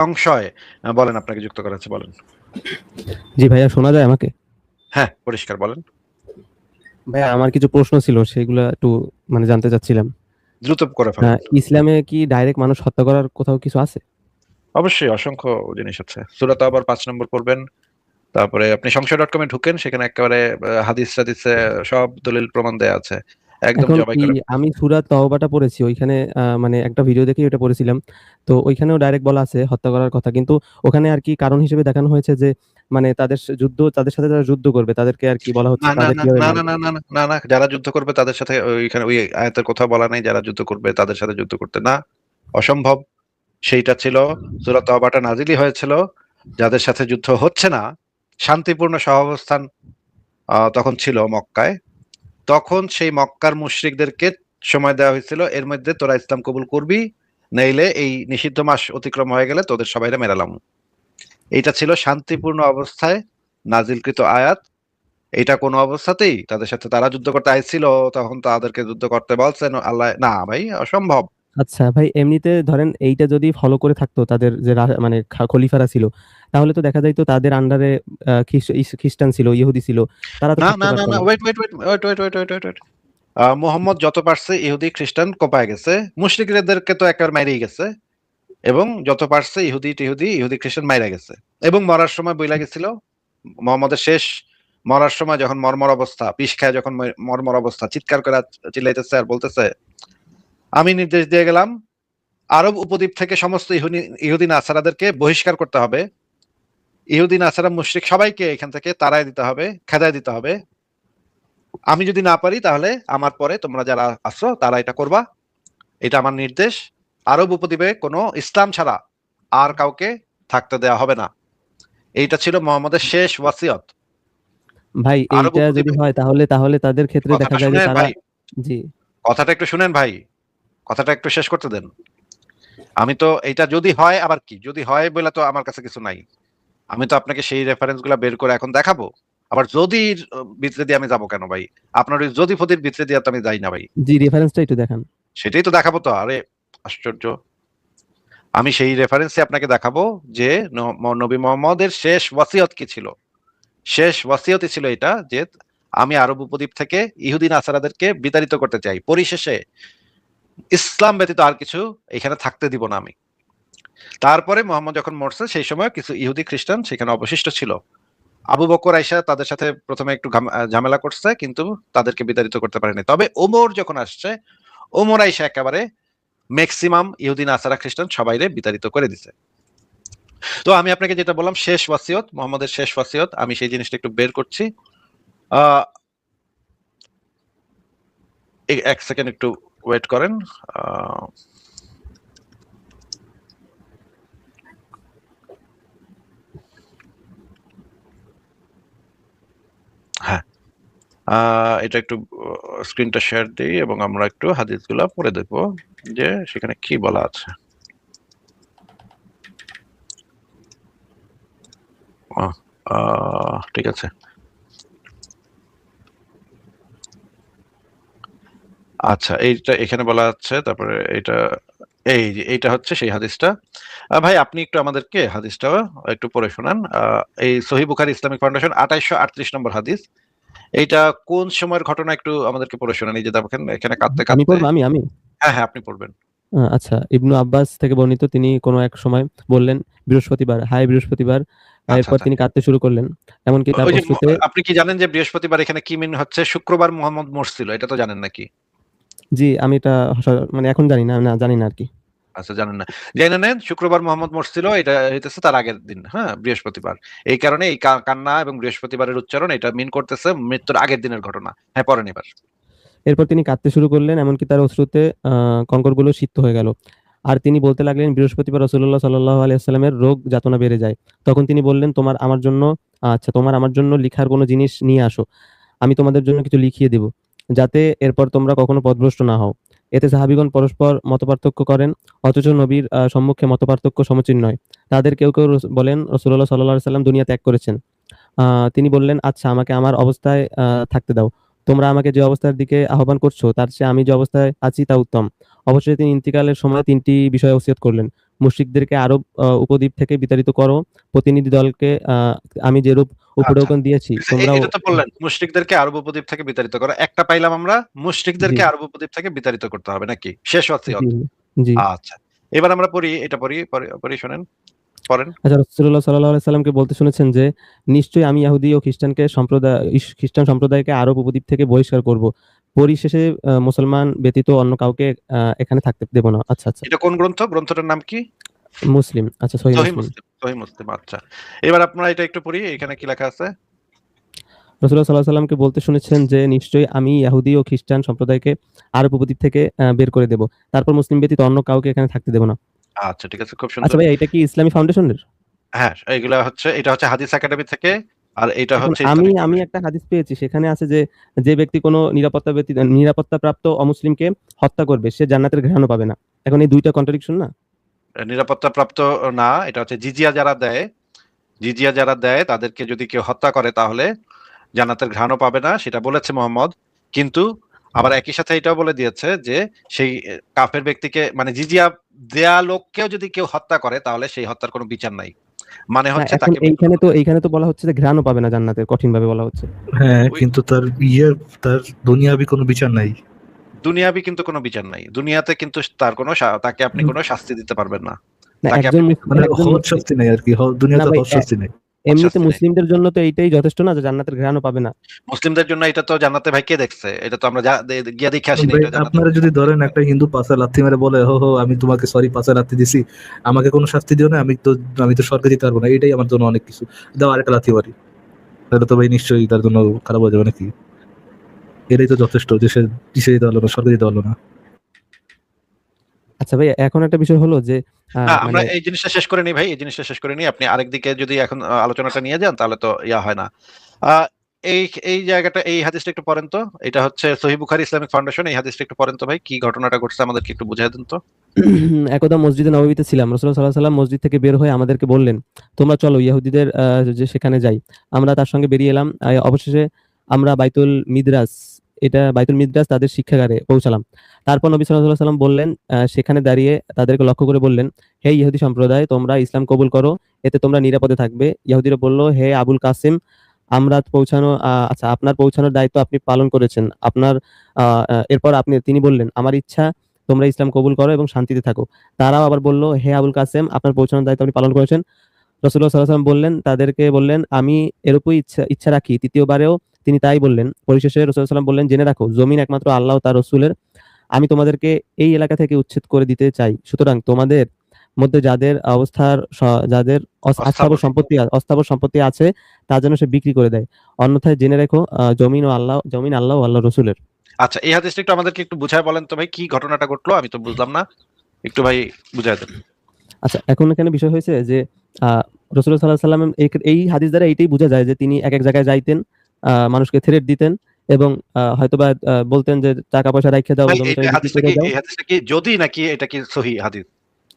সংশয় বলেন, আপনাকে যুক্ত করা আছে, বলেন। জি ভাইয়া, শোনা যায় আমাকে? হ্যাঁ, পরিষ্কার বলেন। ভাইয়া, আমার কিছু প্রশ্ন ছিল, সেগুলো একটু মানে জানতে চাচ্ছিলাম। দ্রুত করে ফেলেন। ইসলামে কি ডাইরেক্ট মানুষ হত্যা করার কোথাও কিছু আছে? অবশ্যই অসংখ্য জিনিস আছে। সূরা তাওবার ৫ নম্বর পড়বেন। তারপরে আপনি সংশয়.com এ ঢুকেন, সেখানে একেবারে হাদিস-টাদিসে সব দলিল প্রমাণ দেয়া আছে। একদম এখন জবাই কি করা। আমি সূরা তওবাটা পড়েছি, ওইখানে মানে একটা ভিডিও দেখেই ওটা পড়েছিলাম। তো ওইখানেও ডাইরেক্ট বলা আছে হত্যা করার কথা, কিন্তু ওখানে আর কি কারণ হিসেবে দেখানো হয়েছে যে মানে তাদের সাথে যারা যুদ্ধ করবে তাদেরকে আর কি বলা হচ্ছে না, না, তাদের না, কিভাবে না, না, মারবে। না, না, না, না, যারা যুদ্ধ করবে তাদের সাথে ওইখানে ওই আয়াতের কোথাও বলা নাই যারা যুদ্ধ করবে তাদের সাথে যুদ্ধ করতে। না, অসম্ভব। সেইটা ছিল সূরা তওবাটা নাজিলই হয়েছিল যাদের সাথে যুদ্ধ হচ্ছে না, শান্তিপূর্ণ সহাবস্থান তখন ছিল মক্কায়। তখন সেই মক্কার মুশরিকদেরকে সময় দেওয়া হয়েছিল, এর মধ্যে তোরা ইসলাম কবুল করবি, নইলে এই নিষিদ্ধ মাস অতিক্রম হয়ে গেলে তোদের সবাইরে মেরালাম। এইটা ছিল শান্তিপূর্ণ অবস্থায় নাজিলকৃত আয়াত। এটা কোনো অবস্থাতেই তাদের সাথে তারা যুদ্ধ করতে আইছিল, তখন তাদেরকে যুদ্ধ করতে বলছেন আল্লাহ? না ভাই, অসম্ভব। আচ্ছা ভাই, এমনিতে ধরেন এইটা যদি ফলো করে থাকতো তাদের যে মানে খলিফারা ছিল, তাহলে তো দেখা যাইতো তাদের আন্ডারে খ্রিস্টান ছিল, ইহুদি ছিল, তারা তো না, থাকতে না, না, পারতো না, না। Wait, wait, wait, wait, wait, wait, wait, wait. Muhammad যত পারছে ইহুদি খ্রিস্টান কোপায় গেছে, মুশরিকদেরকে তো একবার মাইরেই গেছে, এবং যত পারছে ইহুদি খ্রিস্টান মাইরা গেছে। এবং মরার সময় বইলা গেছিল, মোহাম্মদের শেষ মরার সময় যখন মরমর অবস্থা, বিষ খায় যখন মরমর অবস্থা, চিৎকার করে চিল্লাইতেছে আর বলতেছে, আমি নির্দেশ দিয়ে গেলাম আরব উপদ্বীপ থেকে সমস্ত ইহুদি নাসারাদেরকে বহিষ্কার করতে হবে। ইহুদি নাসারা মুশরিক সবাইকে এখান থেকে তাড়ায় দিতে হবে, খেদায় দিতে হবে। আমি যদি না পারি তাহলে আমার পরে তোমরা যারা আছো তারা এটা করবা। এটা আমার নির্দেশ। আরব উপদ্বীপে কোনো ইসলাম ছাড়া আর কাউকে থাকতে দেওয়া হবে না। এইটা ছিল মোহাম্মদের শেষ ওয়াসিয়ত। ভাই আরব এইটা যদি উপদ্বীপে হয় তাহলে তাহলে তাদের ক্ষেত্রে দেখা কথাটা যায় যে শুনেন তারা। ভাই, জি। কথাটা একটু শুনেন ভাই, কথাটা একটু শেষ করতে দেন। আমি তো এটা যদি হয়, আবার কি যদি হয় বলে তো আমার কাছে কিছু নাই। আমি তো আপনাকে সেই রেফারেন্স গুলা বের করে এখন দেখাবো। আবার যদি ভিতরে দিয়ে আমি যাবো কেন ভাই? আপনার ওই যদি ফদির ভিতরে দিয়ে তো আমি যাই না ভাই। জি, রেফারেন্সটা একটু দেখান। সেটাই তো দেখাবো তো। আরে আশ্চর্য! আমি সেই রেফারেন্সে আপনাকে দেখাবো যে নবী মোহাম্মদের শেষ ওয়াসিয়ত কি ছিল। শেষ ওয়াসিয়তই ছিল এটা যে আমি আরব উপদ্বীপ থেকে ইহুদি নাসারাদেরকে বিতাড়িত করতে চাই। পরিশেষে ইসলাম ব্যতীত আর কিছু এখানে থাকতে দিব না আমি। তারপরে মোহাম্মদ যখন মরছে সেই সময় কিছু ইহুদি খ্রিস্টান সেখানে অবশিষ্ট ছিল। আবু বকর আইসা তাদের সাথে প্রথমে একটু ঝামেলা করছে, কিন্তু তাদেরকে বিতাড়িত করতে পারেনি। তবে ওমর যখন আসছে, ওমর আইসা একেবারে ম্যাক্সিমাম ইহুদি নাসারা খ্রিস্টান সবাইরে বিতাড়িত করে দিছে। তো আমি আপনাকে যেটা বললাম শেষ ওয়াসিয়ত, মোহাম্মদের শেষ ওয়াসিয়ত, আমি সেই জিনিসটা একটু বের করছি। আহ এক সেকেন্ড একটু ওয়েট করেন। আহ হ্যাঁ, এটা একটু স্ক্রিনটা শেয়ার দিই এবং আমরা একটু হাদিসগুলা পড়ে দেখবো যে সেখানে কি বলা আছে। ঠিক আছে। আচ্ছা, এইটা এখানে বলা আছে। তারপরে এটা, এই যে এইটা হচ্ছে সেই হাদিসটা। ভাই আপনি একটু আমাদেরকে হাদিসটা একটু পড়ে শোনান। এই সহিহ বুখারী ইসলামিক ফাউন্ডেশন 2838 নম্বর হাদিস। এইটা কোন সময়ের ঘটনা একটু আমাদেরকে পড়ে শোনান। এই যে দেখেন এখানে কাঁদতে আমি কাঁদতে। পড়বো, আমি। হ্যাঁ, হ্যাঁ, আপনি পড়বেন। আচ্ছা, ইবনু আব্বাস থেকে বর্ণিত, তিনি কোনো এক সময় বললেন, বৃহস্পতিবার, হায় বৃহস্পতিবার। আচ্ছা, এরপর আচ্ছা। তিনি কাঁদতে শুরু করলেন, এমনকি তার ওই যে অশ্রুতে। আপনি কি জানেন যে বৃহস্পতিবার এখানে কি মিন হচ্ছে? শুক্রবার মুহাম্মদ মরছিল, এটা তো জানেন নাকি? জি, আমি এটা মানে এখন জানি না, না জানি না আর কি। আচ্ছা, জানেন না। জেনে নেন, শুক্রবার মোহাম্মদ মরছিল, এটা হইতেছে তার আগের দিন, হ্যাঁ? বৃহস্পতিবার। এই কারণে এই কান্না এবং বৃহস্পতিবারের উচ্চারণ এটা মিন করতেছে মৃত্যুর আগের দিনের ঘটনা। হ্যাঁ, পড়েন এবার। এরপর তিনি কাঁদতে শুরু করলেন, এমনকি তার অশ্রুতে কঙ্করগুলো সিক্ত হয়ে গেল। আর তিনি বলতে লাগলেন, বৃহস্পতিবার রাসূলুল্লাহ সাল্লাল্লাহু আলাইহি ওয়াসাল্লামের রোগ যাতনা বেড়ে যায়। তখন তিনি বললেন, তোমার আমার জন্য লিখার কোনো জিনিস নিয়ে আসো, আমি তোমাদের জন্য কিছু লিখিয়ে দেব, যাতে এরপর তোমরা কখনো পথভ্রষ্ট না হও। এতে সাহাবীগণ পরস্পর মতপার্থক্য করেন, অথচ নবীর সম্মুখে মতপার্থক্য সমীচীন নয়। তাদের কেউ কেউ বলেন রাসূলুল্লাহ সাল্লাল্লাহু আলাইহি ওয়াসাল্লাম দুনিয়া ত্যাগ করেছেন। তিনি বললেন, আচ্ছা, আমাকে আমার অবস্থায় থাকতে দাও। তোমরা আমাকে যে অবস্থার দিকে আহ্বান করছো তার চেয়ে আমি যে অবস্থায় আছি তা উত্তম। অবশ্যই তিনি ইন্তিকালের সময় ৩টি বিষয় ওসিয়ত করলেন। মুশরিকদেরকে আরব উপদ্বীপ থেকে বিতাড়িত করো, প্রতিনিধি দলকে আমি যেরূপ আচ্ছা, উপঢৌকন দিয়েছি তোমরাও। এটা তো বললেন মুশরিকদেরকে আরব উপদ্বীপ থেকে বিতাড়িত করা, একটা পাইলাম আমরা, জি মুশরিকদেরকে আরব উপদ্বীপ থেকে বিতাড়িত করতে হবে নাকি শেষ ওয়াসিয়ত? জি জি। আচ্ছা, এবার আমরা পড়ি, এটা পড়ি পড়ি শোনেন, পড়েন। আচ্ছা, রাসূলুল্লাহ সাল্লাল্লাহু আলাইহি সাল্লামকে বলতে শুনেছেন যে নিশ্চয়ই আমি ইহুদি ও খ্রিস্টান সম্প্রদায়কে আরব উপদ্বীপ থেকে বহিষ্কার করব, পরিশেষে মুসলমান ব্যতীত অন্য কাউকে এখানে থাকতে দেব না। আচ্ছা আচ্ছা। এটা কোন গ্রন্থ? গ্রন্থটার নাম কি? মুসলিম, আচ্ছা সহিহ সহিহ মুসলিম। মুসলিম, সহিহ মুসলিম। আচ্ছা, এবার আপনারা এটা একটু পড়ি, এখানে কি লেখা আছে? রাসূলুল্লাহ সাল্লাল্লাহু আলাইহি সাল্লামকে বলতে শুনেছেন যে নিশ্চয়ই আমি ইহুদি ও খ্রিস্টান সম্প্রদায়কে আরব উপদ্বীপ থেকে বের করে দেব, তারপর মুসলিম ব্যতীত অন্য কাউকে এখানে থাকতে দেব না। আচ্ছা, ঠিক আছে, খুব আচ্ছা সুন্দর। ভাই, এটা কি ইসলামী ফাউন্ডেশনের? হ্যাঁ, এটা হচ্ছে হাদিস একাডেমি থেকে, আর এটা এখন হচ্ছে আমি ইসলামিক আমি ফাউন্ডেশন। একটা হাদিস পেয়েছি, সেখানে আছে যে যে ব্যক্তি কোনো নিরাপত্তাপ্রাপ্ত অমুসলিমকে হত্যা করবে সে জান্নাতের ঘ্রাণও পাবে না। এখন এই দুইটা কন্ট্রাডিকশন না? নিরাপত্তাপ্রাপ্ত না, এটা হচ্ছে জিজিয়া যারা দেয়, জিজিয়া যারা দেয় তাদেরকে যদি কেউ হত্যা করে তাহলে জান্নাতের ঘ্রাণও পাবে না, সেটা বলেছে মোহাম্মদ। কিন্তু আবার একই সাথে এটাও বলে দিয়েছে যে সেই কাফের ব্যক্তিকে, মানে জিজিয়া দেয়া লোককেও যদি কেউ হত্যা করে তাহলে সেই হত্যার কোনো বিচার নাই, মানে না, হচ্ছে এখন তাকে এইখানে তো বলা হচ্ছে যে ঘ্রাণও পাবে না জান্নাতের, কঠিন ভাবে বলা হচ্ছে। হ্যাঁ, ওই কিন্তু তার দুনিয়াবি কোনো বিচার নাই। দুনিয়াবি কিন্তু কোনো বিচার নাই, দুনিয়াতে কিন্তু তার কোনো তাকে আপনি কোনো শাস্তি দিতে পারবেন না, না, তাকে আপনি মানে একজন হদ মুসলিম। শাস্তি নাই আর কি, না দুনিয়াতে ভাই, হদ শাস্তি নাই। এমনিতে শাস্তি নেই। মুসলিমদের জন্য তো এইটাই যথেষ্ট না যে জান্নাতের ঘ্রাণও পাবে না? মুসলিমদের জন্য এটা তো জান্নাতে ভাই কে দেখছে? এটা তো আমরা গিয়া দেখে আসিনি ভাই এটা জান্নাতে। আপনারা যদি ধরেন একটা হিন্দু পাশে লাথি মেরে বলে হো হো আমি তোমাকে সরি পাশে লাথি দিছি, আমাকে কোনো শাস্তি দিও না, আমি তো স্বর্গে যেতে পারবো না, এটাই আমার জন্য অনেক কিছু, দাও আরেকটা লাথি মারি, তাহলে তো ভাই নিশ্চয়ই তার জন্য খারাপ হয়ে যাবে নাকি? এটাই তো যথেষ্ট যে সে কিসে যেতে পারলো না, স্বর্গে যেতে পারলো না। আচ্ছা ভাই, এখন একটা বিষয় হলো যে না, মানে আমরা এই জিনিসটা শেষ করে নিই ভাই, এই জিনিসটা শেষ করে নিই, আপনি আরেক দিকে যদি এখন আলোচনাটা নিয়ে যান তাহলে তো ইয়া হয় না। আহ, এই এই জায়গাটা, এই হাদিসটা একটু পড়েন তো, এটা হচ্ছে সহিহ বুখারী ইসলামিক ফাউন্ডেশন, এই হাদিসটা একটু পড়েন তো ভাই, কি ঘটনাটা ঘটছে আমাদেরকে একটু বুঝাই দেন তো। একদা মসজিদে নববীতে ছিলাম, রাসূলুল্লাহ সাল্লাল্লাহু আলাইহি ওয়াসাল্লাম মসজিদ থেকে বের হয়ে আমাদেরকে বললেন, তোমরা চলো ইহুদিদের যে সেখানে যাই। আমরা তার সঙ্গে বেরিয়ে এলাম। অবশেষে আমরা বাইতুল মিদ্রাস তাদের শিক্ষাগারে পৌঁছালাম। তারপর নবী সাল্লাল্লাহু আলাইহি ওয়াসাল্লাম বললেন, সেখানে দাঁড়িয়ে তাদেরকে লক্ষ্য করে বললেন, হে ইহুদি সম্প্রদায়, তোমরা ইসলাম কবুল করো, এতে তোমরা নিরাপদে থাকবে। ইহুদিরা বলল, হে আবুল কাসিম, আমরা পৌঁছানো আচ্ছা, আপনার পৌঁছানোর দায়িত্ব আপনি পালন করেছেন। এরপর তিনি বললেন, আমার ইচ্ছা তোমরা ইসলাম কবুল করো এবং শান্তিতে থাকো। তারাও আবার বলল, হে আবুল কাসেম, আপনার পৌঁছানোর দায়িত্ব আপনি পালন করেছেন। রাসূলুল্লাহ সাল্লাল্লাহু আলাইহি ওয়াসাল্লাম তাদেরকে বললেন, আমি এরূপই ইচ্ছা রাখি। তৃতীয়বারেও তিনি তাই বললেন। পরিশেষে রাসূলুল্লাহ সাল্লাল্লাহু আলাইহি ওয়াসাল্লাম বললেন, জেনে রাখো জমিন একমাত্র আল্লাহ ও তার রাসূলের। আমি তোমাদেরকে এই এলাকা থেকে উচ্ছেদ করে দিতে চাই। সুতরাং তোমাদের মধ্যে যাদের অস্থাবর সম্পত্তি আছে তা যেন সে বিক্রি করে দেয়। অন্যথায় জেনে রেখো জমিন আল্লাহ ও আল্লাহর রাসূলের। আচ্ছা, এই হাদিসটা একটু আমাদেরকে একটু বুঝায় বলেন তো ভাই, কি ঘটনাটা ঘটলো, আমি তো বুঝলাম না, একটু ভাই বুঝায় দেন। আচ্ছা, এখন এখানে বিষয় হয়েছে যে রাসূলুল্লাহ সাল্লাল্লাহু আলাইহি ওয়াসাল্লাম এই হাদিস দ্বারা এইটাই বোঝা যায় যে তিনি এক এক জায়গায় যাইতেন, মানুষকে থ্রেট দিতেন এবং হয়তোবা বলতেন যে টাকা পয়সা রাইখা দাও, ভাই জমি টমি বিক্রি করে দাও। এই হাদিসটা কি যদি, নাকি এটা কি সহিহ হাদিস?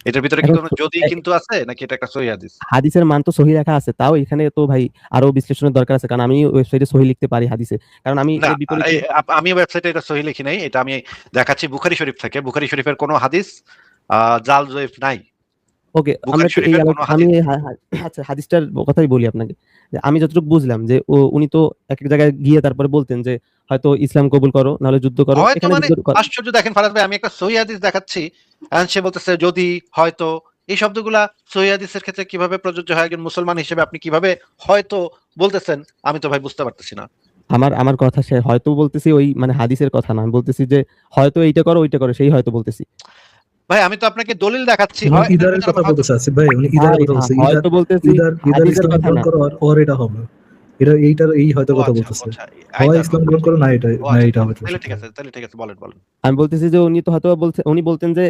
এটার ভিতরে কি এখন কোনো যদি কিন্তু আছে, নাকি এটা একটা সহিহ হাদিস? হাদিসের মান তো সহিহ রাখা আছে, তাও এখানে তো ভাই আরো বিশ্লেষণের দরকার আছে, কারণ আমি ওয়েবসাইটে সহিহ লিখতে পারি হাদিসে, কারণ আমি না, এর বিপরীতে। আমি ওয়েবসাইটে এটা সহিহ লিখি নাই, এটা আমি দেখাচ্ছি বুখারী শরীফ থেকে। বুখারী শরীফের কোনো হাদিস জাল জয়ীফ নাই। ওকে, আমরা বুখারী একটু শরীফের কোনো আমি হাদিস, আচ্ছা, হাদিসটার কথাই বলি আপনাকে। যে আমি যতটুকু বুঝলাম যে উনি তো এক এক জায়গায় গিয়ে তারপরে বলতেন যে হয়তো ইসলাম কবুল করো, নাহলে যুদ্ধ করো। হয়তো, এখানে মানে আশ্চর্য, দেখেন ফারাজ ভাই, আমি একটা সহিহ হাদিস দেখাচ্ছি আর সে বলতেছে যদি, হয়তো। এই শব্দগুলা সহিহ হাদিসের ক্ষেত্রে কিভাবে প্রযোজ্য হয়? একজন মুসলমান হিসেবে আপনি কিভাবে হয়তো বলতেছেন? আমি তো ভাই বুঝতে পারতেছি না। আমার আমার কথা সে হয়তো বলতেছি, ওই মানে হাদিসের কথা না, আমি বলতেছি যে হয়তো এইটা করো ওইটা করো, সেই হয়তো বলতেছি। ভাই আমি তো আপনাকে দলিল দেখাচ্ছি, উনি হয় এটার ইদারের ভিতরে কথা আমার হয়তো। বলতেছে আসিফ ভাই, উনি ইদারের ভাই কথা বলছে, হয়তো বলতেছি, ইদার হাদিসের ইসলাম কথা গ্রহণ না। করো আর এটা হবে, এই হয়তো ও কথা আচ্ছা, বলতেছে, আচ্ছা, হয় আইদার ইসলাম হবে, গ্রহণ করো না এটা, ও আচ্ছা, ঠিক আছে, হয়তো তাহলে সত্য ঠিক আছে, হবে। তাহলে ঠিক আছে, বলেন বলেন। আমি বলতেছি যে উনি তো হয়তো উনি বলতেন যে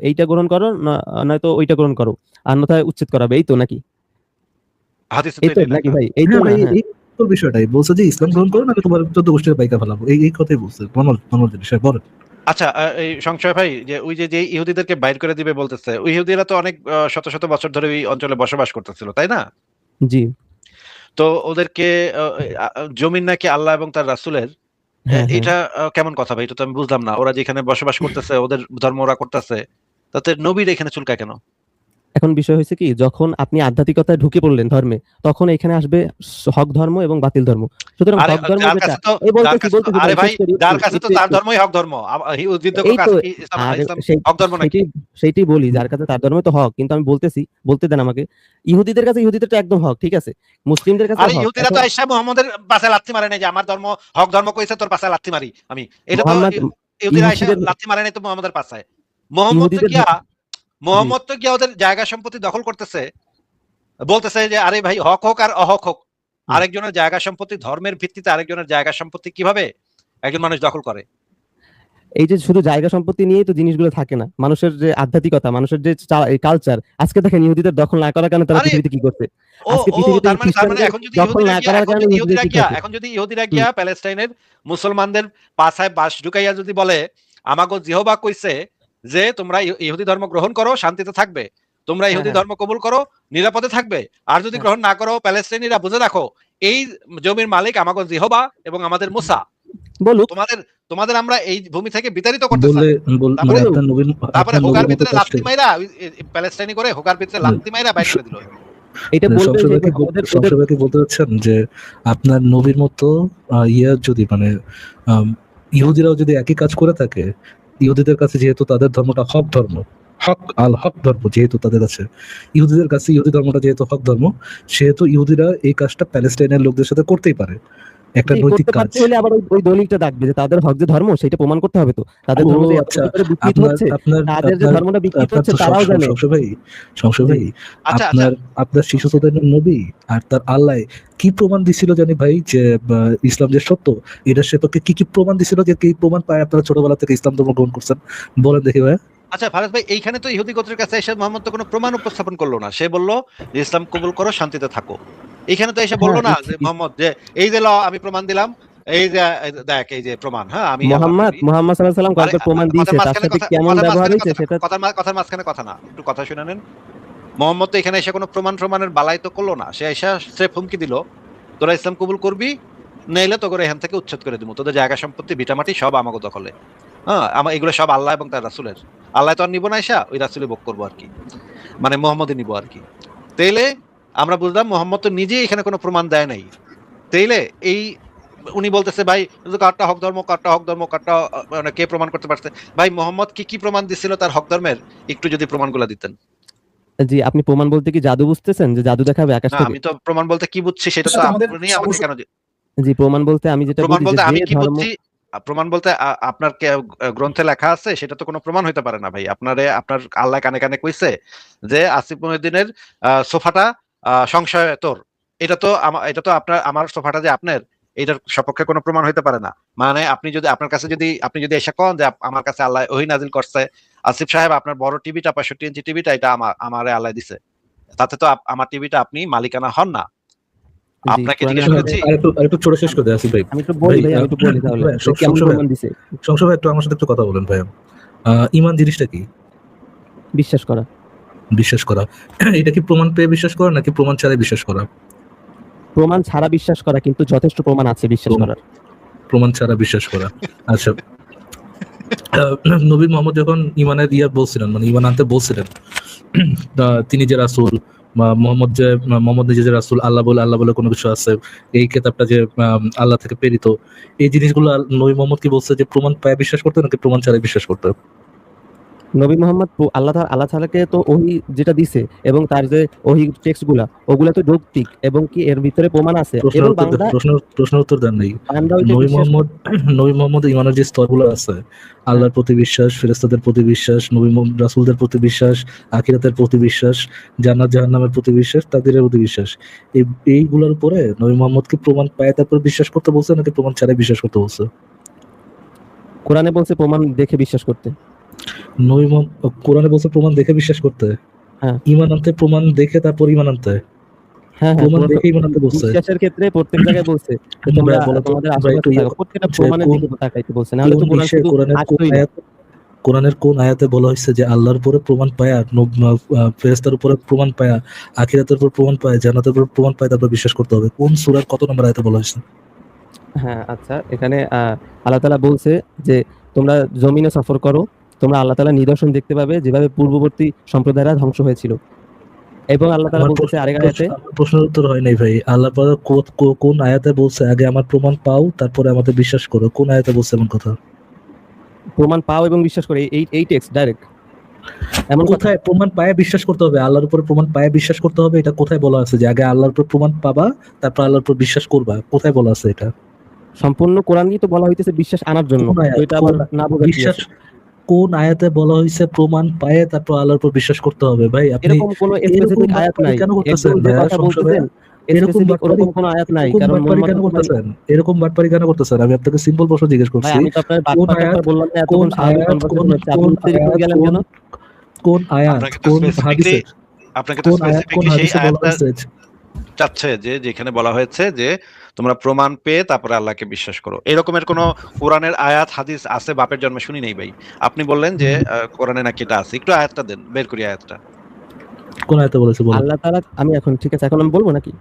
এইটা গ্রহণ করো, নয়তো ওইটা গ্রহণ করো, আর নয়তো উচ্ছেদ করাবে, এই তো নাকি? হাদিসে তো এই তো এটাই নাকি লেখা। ভাই, এই তো হ্যাঁ না? ভাই, হ্যাঁ, এই তোর বিষয়টাই বলছে যে ইসলাম গ্রহণ করো না তোমার 14 গোষ্ঠীর পাইকা ফেলাবো, এই কথাই বলছে, নর্মাল জিনিস। বলেন। আচ্ছা, এই সংশয় ভাই, যে ওই যে ইহুদিদেরকে বাইর করে দিবে বলতেছে, ওই ইহুদিরা তো অনেক শত শত বছর ধরে ওই অঞ্চলে বসবাস করতেছিল, তাই না? জি, তো ওদেরকে জমিন নাকি আল্লাহ এবং তার রাসূলের, হ্যাঁ হ্যাঁ। এটা কেমন কথা ভাই? এটা তো আমি বুঝলাম না। ওরা যেখানে বসবাস করতেছে, ওদের ধর্ম ওরা করতেছে, তাতে নবীর এখানে চুলকায় কেন? এখন বিষয় হয়েছে কি, যখন আপনি আধ্যাত্মিকতায় ঢুকে পড়লেন ধর্মে, তখন এখানে আসবে হক ধর্ম এবং বাতিল ধর্ম। সুতরাং আরে হক ধর্ম যার যেটা, কাছে তো এই যার বলতেছি কাছে তো বলতেছি আরে ভাই, ভাই শেষ করি যার একটু কাছে তো একটু তার একটু ধর্মই হক ধর্ম। ইহুদিদের এই তো কাছে কি ইসলাম আর ইসলাম সেই হক ধর্ম নাকি? সেইটাই বলি, যার কাছে তার ধর্ম তো হক, কিন্তু আমি বলতে দেন আমাকে। ইহুদিদের কাছে ইহুদিদের তো একদম হক, ঠিক আছে, মুসলিমদের কাছে আরে হক। ইহুদিরা তো এখন আইসা মুহাম্মদের পাশে লাথি মারে নাই যে আমার ধর্ম হক ধর্ম কইছে তোর পাশে লাথি মারি আমি। এটা তো মোহাম্মদ ইহুদিরা আইসা ইহুদিদের লাথি মারে নাই তো মুহাম্মদের পাশে। মুহাম্মদ তো ইহুদিদের গিয়া জি মুহাম্মদ তো গিয়া ওদের জায়গা সম্পত্তি দখল করতেছে, বলতেছে যে আরে ভাই হক হোক আর অহক হোক, হুম। আরেকজনের জায়গা সম্পত্তি ধর্মের ভিত্তিতে আরেকজনের জায়গা সম্পত্তি কিভাবে একজন মানুষ দখল করে? এই যে শুধু জায়গা সম্পত্তি নিয়েই তো জিনিসগুলো থাকে না, মানুষের যে আধ্যাত্মিকতা, মানুষের যে কালচার। আজকে দেখেন ইহুদিদের দখল না করার কারণে তারা আরে পৃথিবীতে কি করছে, ও আজকে ও পৃথিবীতে তার মানে খ্রিস্টানদের এখন যদি দখল ইহুদিরা না গিয়া করার এখন কারণে যদি ইহুদিদের ইহুদিরা কি গিয়া খাচ্ছে। এখন যদি ইহুদিরা হুম। গিয়া প্যালেস্টাইনের মুসলমানদের পাছায় বাঁশ ঢুকাইয়া যদি বলে আমাগো জিহবা কইছে যে তোমরা ইহুদি ধর্ম গ্রহণ করো শান্তিতে থাকবে, তোমরা হ্যাঁ ইহুদি হ্যাঁ ধর্ম কবুল করো নিরাপদে থাকবে, আর যদি হ্যাঁ গ্রহণ না করো প্যালেস্টাইনিরা বুঝে রাখো এই জমির মালিক আমাগো জিহবা এবং আমাদের মুসা, বলুক তোমাদের তোমাদের আমরা এই ভূমি থেকে বিতাড়িত করতে বললে চাই। মানে তারপরে বলুক। তারপরে হোগার নবীর মতো ভিতরে কাজটা লাত্তি মাইরা প্যালেস্টাইনি করে হোগার ভিতরে লাত্তি মাইরা বাইর করে দিল। এটা বলবে যে সংসদকে ওদের ওদের সংসদকে বলতে চাচ্ছেন যে আপনার নবীর মতো যদি মানে আম, ইহুদিরাও যদি একই কাজ করে থাকে, ইহুদিদের কাছে যেহেতু তাদের ধর্মটা হক ধর্ম, হক ধর্ম যেহেতু তাদের কাছে, ইহুদিদের কাছে ইহুদি ধর্মটা যেহেতু হক ধর্ম, সেহেতু ইহুদিরা এই কাজটা প্যালেস্টাইনের লোকদের সাথে করতেই পারে, একটা জি, নৈতিক করতে কাজ। পারতে হলে আবার ওই দলিলটা ডাকবে যে তাদের হক যে ধর্ম সেটা প্রমাণ করতে হবে, তো তাদের ও ধর্ম যে এত আচ্ছা, বেশি করে বিকৃত আপনার হচ্ছে, আপনার তাদের যে আপনার ধর্মটা বিকৃত আপনার হচ্ছে তো তারাও জানে। সংশয় জি ভাই, আচ্ছা আচ্ছা আপনার আপনার শিশু সন্তানের নবী আর তার আল্লাহ কি প্রমাণ দিছিল জানি ভাই যে ইসলাম যে সত্য, এটা সে তোকে কি কি প্রমাণ দিছিল, যে কি প্রমাণ পায় আপনারা ছোটবেলা থেকে ইসলাম ধর্ম গ্রহণ করছেন, বলেন দেখি ভাই। আচ্ছা ফারাজ ভাই, এইখানে তো ইহুদি গোত্রের কাছে এসে মোহাম্মদ তো কোনো প্রমাণ উপস্থাপন করলো না, সে বলল যে ইসলাম কবুল করো শান্তিতে থাকো। এইখানে তো এসে হ্যাঁ বললো না যে মোহাম্মদ যে এই যে আমি প্রমাণ দিলাম, এই যে দেখ এই যে প্রমাণ, হ্যাঁ আমি আল্লাহর নবী। মোহাম্মদ সাল্লাল্লাহু আলাইহি সাল্লাম আরে কয়েকবার প্রমাণ কথার দিয়েছে, তার মাঝখানে সাথে কেমন ব্যবহার হয়েছে সেটা। কথার মাঝখানে কথা না, একটু কথা শুনে নেন। মোহাম্মদ তো এখানে এসে কোনো প্রমাণের বালাই তো করলো না, সে এসে স্রেফ হুমকি দিল তোরা ইসলাম কবুল করবি নাইলে তো করে এখান থেকে উচ্ছেদ করে দিব, তোদের জায়গা সম্পত্তি ভিটামাটি সব আমাকে দখলে। হ্যাঁ আমার এগুলো সব আল্লাহ এবং তার রাসূলের, আল্লাহ তো আর নিব না, এসা ওই রাসূলই ভোগ করবো আর কি, মানে মোহাম্মদই নিব আর কি। তাইলে আমরা বুঝলাম মোহাম্মদ তো নিজেই এখানে কোনো প্রমাণ দেয় নাই। তাইলে এই উনি বলতেছে ভাই কারটা হক ধর্ম কারটা হক ধর্ম কারটা মানে কে প্রমাণ করতে পারছে? ভাই মোহাম্মদ কি কি প্রমাণ দিছিল তার হক ধর্মের, একটু যদি প্রমাণগুলো দিতেন। জি, আপনি প্রমাণ বলতে কি জাদু বুঝতেছেন, যে জাদু দেখাবে আকাশ না থেকে? আমি তো প্রমাণ বলতে কি বুঝছি সেটা তো আমাদের আপনি আমাকে সমস্যা কেন জি, প্রমাণ বলতে আমি যেটা প্রমাণ বুঝি যে বলতে যে আমি কি ধর্ম। বুঝছি, প্রমাণ বলতে আপনার গ্রন্থে লেখা আছে সেটা তো কোনো প্রমাণ হইতে পারে না ভাই। আপনার আল্লাহ কানে কানে কইছে যে আসিফ মহিউদ্দিনের সোফাটা সংশয় তোর, এটা তো আমার সোফাটা যে আপনার, এটার সপক্ষে কোনো প্রমাণ হইতে পারে না। মানে আপনি যদি এসে কন যে আমার কাছে আল্লাহ ওহী নাজিল করছে, আসিফ সাহেব আপনার বড় টিভিটা 65 ইঞ্চি টিভিটা এটা আমারে আল্লাহ দিছে, তাতে তো আমার টিভিটা আপনি মালিকানা হন না। জি, আপনাকে কোরআনে জিজ্ঞেস আছে। করেছি আরেকটু ছোট শেষ করে দেয় আসিফ ভাই। আমি একটু বলি ভাই, ভাই, আমি একটু বলি তাহলে ভাই, যে কেমন প্রমাণ দিছে। সংশয় একটু আমার সাথে একটু কথা বলেন ভাই। ঈমান জিনিসটা কি? বিশ্বাস করা। বিশ্বাস করা। এটা কি প্রমাণ পেয়ে বিশ্বাস করা নাকি প্রমাণ ছাড়াই বিশ্বাস করা? প্রমাণ ছাড়া বিশ্বাস করা, কিন্তু যথেষ্ট প্রমাণ আছে বিশ্বাস করার। প্রমাণ ছাড়া বিশ্বাস করা। আচ্ছা, নবী মোহাম্মদ যখন ঈমানের বলছিলেন, মানে ঈমান আনতে বলছিলেন, তিনি যে রাসূল, মোহাম্মদ নিজে যে রাসূল, আল্লাহ বলে কোনো কিছু আছে, এই কিতাবটা যে আল্লাহ থেকে প্রেরিত, এই জিনিসগুলো নবী মোহাম্মদ কি বলছে যে প্রমাণ পায় বিশ্বাস করতে নাকি প্রমাণ ছাড়াই বিশ্বাস করতে? নবী মোহাম্মদ আল্লাহ তাআলাকে তো ওহী যেটা দিছে এবং তার যে ওহী টেক্সট ওগুলা তো যৌক্তিক এবং কি এর ভিতরে প্রমাণ আছে, এবং প্রশ্নের উত্তর দেন নাই। বান্দা ওইটা নবী বিশ্বাস মোহাম্মদ ঈমানের যে স্তরগুলো আছে, আল্লাহর প্রতি বিশ্বাস, ফেরেশতাদের প্রতি বিশ্বাস, রাসূলদের প্রতি বিশ্বাস, আখিরাতের প্রতি বিশ্বাস, জান্নাত জাহান্নামের প্রতি বিশ্বাস, তাকদীরের প্রতি বিশ্বাস, এইগুলোর উপরে নবী মোহাম্মদকে প্রমাণ পায় তারপর বিশ্বাস করতে বলছে নাকি প্রমাণ ছাড়াই বিশ্বাস করতে বলছে? কোরআনে বলছে প্রমাণ দেখে বিশ্বাস করতে। কোরআনে বলছে প্রমাণ দেখে বিশ্বাস করতে। হ্যাঁ। ঈমান আনতে প্রমাণ দেখে তারপর ঈমান আনতে। হ্যাঁ, প্রমাণ দেখে ঈমান আনতে বলছে। বিশ্বাসের ক্ষেত্রে প্রত্যেক জায়গায় বলছে যে তোমরা তোমাদের আশেপাশে থাকো, প্রত্যেকটা প্রমাণের দিকে তাকাইতে বলছে, নাহলে তো কোরআন শুধু আসতোই না। কোরআনের কোন আয়াতে বলা হয়েছে যে আল্লাহর উপরে প্রমাণ পায়া, ফেরেশতার উপরে প্রমাণ পায়া, আখিরাতের উপর প্রমাণ পায়, জান্নাতের উপর প্রমাণ পায় তারপর বিশ্বাস করতে হবে? কোন সূরার কত নম্বর আয়াতে বলা হয়েছে? হ্যাঁ, আচ্ছা, এখানে আল্লাহ তাআলা বলছে যে তোমরা জমিনে সফর করো, তোমরা আল্লাহ তাআলার নিদর্শন দেখতে পাবে যেভাবে পূর্ববর্তী সম্প্রদায়রা ধ্বংস হয়েছিল। এবং আল্লাহ তাআলা আমার বলতেছে আরেক আয়াতে, প্রশ্নের উত্তর হয় নাই ভাই। আল্লাহ পাক কোন আয়াতে বলছে আগে আমার প্রমাণ পাও তারপরে আমাকে বিশ্বাস করো? কোন আয়াতে বলছে এমন কথা? প্রমাণ পাও এবং বিশ্বাস করে, এই টেক্সট ডাইরেক্ট এমন কথা। কোথায় প্রমাণ পায়ে বিশ্বাস করতে হবে? আল্লাহর উপর প্রমাণ পায়ে বিশ্বাস করতে হবে, এটা কোথায় বলা আছে যে আগে আল্লাহর উপর প্রমাণ পাবা তারপর আল্লাহর উপর বিশ্বাস করবা? কোথায় বলা আছে এটা? সম্পূর্ণ কোরআনই তো বলা হইতেছে বিশ্বাস আনার জন্য, কোন আয়াত? তো এটা আবার না বোঝার কি বিশ্বাস আছে? কোন আয়াতে বলা হয়েছে প্রমাণ পায়ে তারপর আল্লাহর উপর বিশ্বাস করতে হবে? ভাই আপনি এরকম কোনো স্পেসিফিক আয়াত নাই। কেন করতেছেন একদম যে ভাইয়া? কথা সমস্যা বলতেছেন এরকম স্পেসিফিক ওরকম কোনো আয়াত নাই, কারণ বাটপারি মুহাম্মদ কেন রাসূলুল্লাহ। করতেছেন? এরকম বাটপারি কেন করতেছেন? আমি আপনাকে সিম্পল প্রশ্ন জিজ্ঞেস ভাই করছি। আমি তো আপনার কোন বাটপার আয়াত? বললাম না, কোন এতক্ষণ স্বাভাবিক আয়াত? কনভারসেশন হচ্ছে, আপনি কোন উত্তেজিত হয়ে গেলেন কেন? কোন আয়াত? আপনাকে তো কোন স্পেসিফিকলি হাদিসে? আপনাকে তো কোন আয়াত? কোন স্পেসিফিকলি সেই হাদিসে বলা আয়াতটা হয়েছে? চাচ্ছে যে যেখানে বলা হয়েছে যে তোমরা প্রমাণ পেয়ে তারপরে আল্লাহকে বিশ্বাস করো। এরকমের কোন কোরআনের আয়াত হাদিস আছে বাপের জন্মে শুনি নেই ভাই। আপনি বললেন যে কোরআনে নাকি এটা আছে, একটু আয়াতটা দেন, বের করি আয়াতটা। কোন আয়াতে বলেছে বলেন? আল্লাহ তাআলা, আমি এখন ঠিক আছে, এখন আমি বলবো নাকি?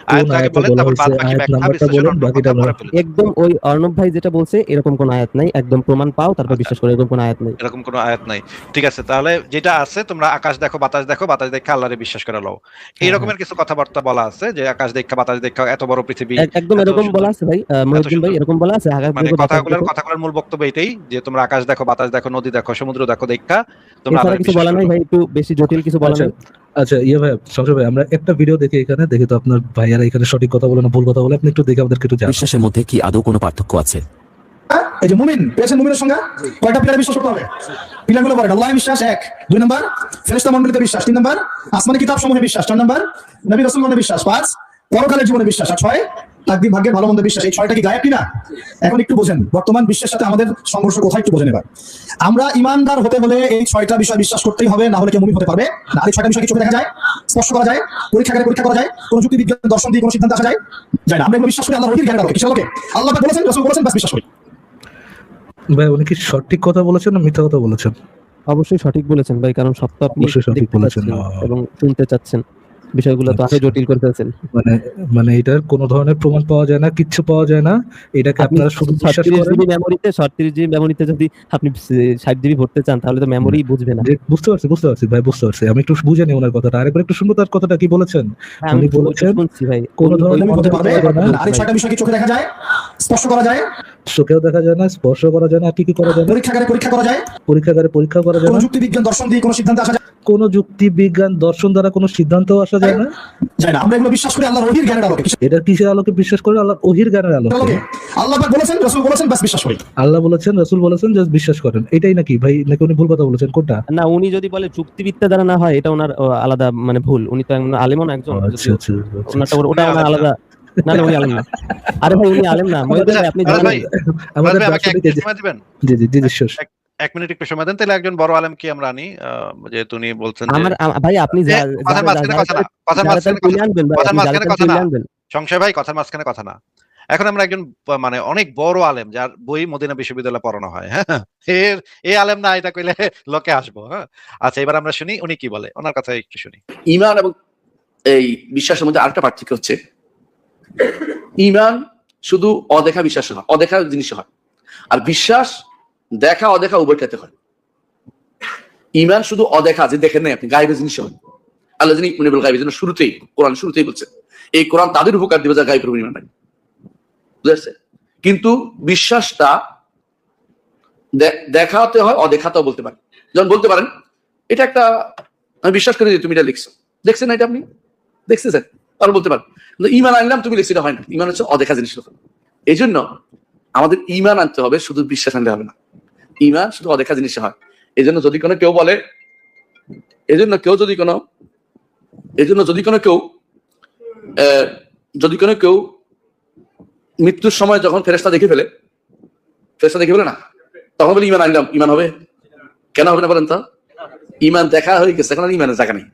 কোন আয়াতটা আগে আয়াতে বলেন, বলা তারপর বাদ হয়েছে? বাকি আয়াত ব্যাখ্যা নাম্বারটা বিশ্লেষণ বলেন, অন্য বাকিটা কথা পরে আমরা। বলেন। একদম ওই অর্ণব ভাই যেটা বলছে এরকম কোনো আয়াত নাই, একদম প্রমাণ পাও তারপর আচ্ছা, বিশ্বাস করো, এরকম কোনো আয়াত নেই। এরকম কোনো আয়াত নাই। ঠিক আছে, তাহলে যেটা আছে তোমরা আকাশ দেখো বাতাস দেখে আল্লাহরে বিশ্বাস করে লও। হ্যাঁ, এইরকমের কিছু কথাবার্তা বলা আছে যে আকাশ দেখা বাতাস দেখা, এত বড় পৃথিবী, একদম এত এরকম সুন্দর, বলা আছে ভাই, এত মহিউদ্দিন ভাই সুন্দর। এরকম বলা আছে, আকাশ মানে দেখো বাতাস দেখো। কথাগুলোর মূল বক্তব্য এটাই যে তোমরা আকাশ দেখো বাতাস দেখো নদী দেখো সমুদ্র দেখো দেখা তোমরা এছাড়া আল্লাহরে কিছু বিশ্বাস বলা করো। নাই ভাই, একটু বেশি জটিল কিছু বলা আচ্ছা নাই। আচ্ছা, ইয়ে ভাই, সংসদ ভাই, আমরা একটা ভিডিও দেখি এখানে, দেখি তো আপনার ভাইয়ারা এখানে সঠিক কথা বলে না ভুল কথা বলে। আপনি একটু দেখে আমাদেরকে একটু জানান। বিশ্বাসের মধ্যে কি আদৌ কোনো পার্থক্য আছে? এই যে মুমিন পেয়েছেন, মুমিনের সংজ্ঞা কয়টা পিলারে বিশ্বাস করতে হবে? পিলারগুলো বলেন। আল্লাহ বিশ্বাস 1, 2 নাম্বার ফেরেশতা মণ্ডলীতে বিশ্বাস, 3 নাম্বার আসমানি কিতাব সমূহে বিশ্বাস, 4 নাম্বার নবী রাসূলগণে বিশ্বাস, 5 পরকালের জীবনে বিশ্বাস, আর 6 তাকদীর ভাগ্যের ভালো মন্দ বিশ্বাস। এই 6টা কি গায়েব কিনা? এখন একটু বোঝেন বর্তমান বিশ্বের সাথে আমাদের সংঘর্ষ কোথায়, একটু বোঝেন এবার। আমরা ইমানদার হতে হলে এই 6টা বিষয় বিশ্বাস করতেই হবে, না হলে কেউ মুমিন হতে পারবে না। আর এই 6টা বিষয় কি চোখে দেখা যায়, স্পর্শ করা যায়, পরীক্ষা করা যায়, কোন যুক্তি বিজ্ঞান দর্শন দিয়ে কোন সিদ্ধান্ত আসা যায় না। আমরা এগুলো বিশ্বাস করি আল্লাহর ওহীর জ্ঞানের আলোকে। কিসের আলোকে? আল্লাহ পাক বলেছেন, রাসূল বলেছেন, বাস বিশ্বাস করি। ভাই উনি কি সঠিক কথা বলেছেন না মিথ্যা কথা বলেছেন? অবশ্যই সঠিক বলেছেন ভাই, কারণ সব তো আপনি অবশ্যই সঠিক দেখতে বলেছেন। পাচ্ছেন এবং শুনতে চাচ্ছেন, বিষয়গুলো তো আরো আচ্ছা। জটিল করে ফেলছেন। মানে এটার কোনো ধরনের প্রমাণ পাওয়া যায় না, কিচ্ছু পাওয়া যায় না, এটাকে আপনি আপনারা শুধু বিশ্বাস 36 করেন। জিবি মেমোরিতে 36 জিবি মেমোরিতে যদি আপনি 60 জিবি ভরতে চান তাহলে তো মেমোরি বুঝবে না। বুঝতে পারছি ভাই, বুঝতে পারছি। আমি একটু বুঝে নিই ওনার কথাটা, আরেকবার একটু শুনবো তার কথাটা কি বলেছেন। হ্যাঁ, আমি উনি বলেছেন শুনছি ভাই, কোন উনি ধরনের ওই হতে পারবে কথা না। আর এই 6টা বিষয় কি চোখে দেখা যায়, স্পর্শ করা যায়, চোখেও দেখা যায় না, স্পর্শ করা যায় না, আর কি কি করা যায় না? পরীক্ষা করা যায়, পরীক্ষাগারে পরীক্ষা করা যায় কোন না, যুক্তি বিজ্ঞান দর্শন দিয়ে কোন সিদ্ধান্ত আসা কোন যুক্তি বিজ্ঞান দর্শন দ্বারা কোনো সিদ্ধান্ত আসা যায় না। যায় না। আমরা এগুলো বিশ্বাস করি আল্লাহর ওহীর জ্ঞানের আলোকে। কিসের এটা কিসের আলোকে বিশ্বাস করে? আল্লাহ ওহীর জ্ঞানের আলোকে। আলোকে? আল্লাহ পাক বলেছেন, রাসূল বলেছেন, বাস বিশ্বাস করি। আল্লাহ বলেছেন, রাসূল বলেছেন, জাস্ট বিশ্বাস করেন, এটাই নাকি ভাই? নাকি উনি ভুল কথা বলেছেন? কোনটা? না, উনি যদি বলে যুক্তিবিদ্যা দ্বারা না হয়, এটা ওনার আলাদা মানে ভুল। উনি তো আলেমও না একজন, আচ্ছা আচ্ছা ওনারটা ওটা ওনার আলাদা। না না, উনি আলেম না। আরে ভাই উনি আলেম না, মহিউদ্দিন ভাই আপনি আচ্ছা, জানেন। ভাই, আমাদের আমাকে এক দার্শনিক মিনিট সময় দিবেন? জি জি জি জি sure. এক মিনিট একটু সময় দেন, তাহলে একজন বড় আলেম কি আমরা আনি, যেহেতু উনি বলছেন যে ভাই আপনি কথার মাঝখানে কথা না, কথার মাঝখানে কথা, আনবেন ভাই, কথার আপনি মাঝখানে কথা না, আনবেন। সংশয় ভাই, কথার মাঝখানে কথা না। এখন আমরা একজন মানে অনেক বড় আলেম যার বই মদিনা বিশ্ববিদ্যালয়ে পড়ানো হয়, হ্যাঁ, এই আলেম না এটা কইলে লোকে আসবো। হ্যাঁ, আচ্ছা, এবার আমরা শুনি উনি কি বলে, ওনার কথা একটু শুনি। ঈমান এবং এই বিশ্বাসের মধ্যে আরেকটা পার্থক্য হচ্ছে, ঈমান শুধু অদেখা বিশ্বাস হয়, অদেখা জিনিস হয়, আর বিশ্বাস দেখা অদেখা উভয়টাতে হয়। ঈমান শুধু অদেখা, যে দেখেন নাই আপনি, গায়েবের জিনিস হয়। আল্লাহ যিনি ইউনিবল গায়েবের জন্য শুরুতেই কোরআন শুরুতেই বলছে এই কোরআন তাদের উপকার দিবে যারা গায়েবের উপর ঈমান রাখে, বুঝেছে? কিন্তু বিশ্বাসটা দেখাতে হয়, অদেখাতেও বলতে পারেন। যেমন বলতে পারেন এটা একটা, আমি বিশ্বাস করি যে তুমি এটা লিখছো, দেখছেন না এটা আপনি দেখছেন, তাহলে বলতে পারেন। কিন্তু ঈমান আনলাম তুমি লিখছি, এটা হয় না। ঈমান হচ্ছে অদেখা জিনিস। এই জন্য আমাদের ঈমান আনতে হবে, শুধু বিশ্বাস আনলে হবে না। ঈমান শুধু অদেখা জিনিসে হয়। এই জন্য যদি কোনো কেউ বলে, যদি কোনো কেউ মৃত্যুর সময় যখন ফেরেশতা দেখে ফেলে না, তখন বলে ঈমান আনলাম, ঈমান হবে? কেন হবে না বলেন তো? ঈমান দেখা হয়ে গেছে, এখন আর ঈমানের জায়গা নেই।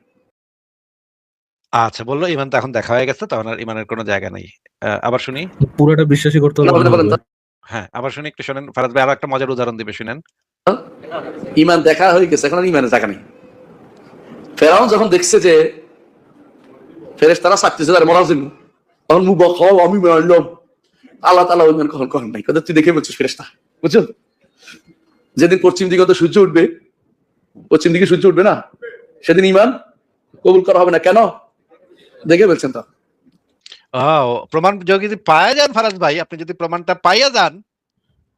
আচ্ছা, বললো ঈমান তো এখন দেখা হয়ে গেছে, তখন আর ঈমানের কোনো জায়গা নেই। আবার শুনি। পুরোটা বিশ্বাসই করতে হবে না বলেন তো? হ্যাঁ, আবার শুনি, একটু শুনেন। ফারাজ ভাই আরো একটা মজার উদাহরণ দিবে, শুনেন। ঈমান দেখা হয়ে গেছে, এখন আর ঈমানের জায়গা নেই। ফেরাউন যখন দেখছে যে ফেরেশতারা সাকতেছে তার মরার জন্য, তখন মুখ বখাও আমি মারলাম, আল্লাহ তাআলা ঈমান কখন করেন নাই। কথা তুই দেখে বলছিস ফেরেশতা, বুঝছো? যেদিন পশ্চিম দিকে তো সূর্য উঠবে, পশ্চিম দিকে সূর্য উঠবে না, সেদিন ঈমান কবুল করা হবে না কেন? দেখে বলছেন তো। প্রমাণ যদি পাওয়া যান ফারাজ ভাই, আপনি যদি প্রমাণটা পাইয়া যান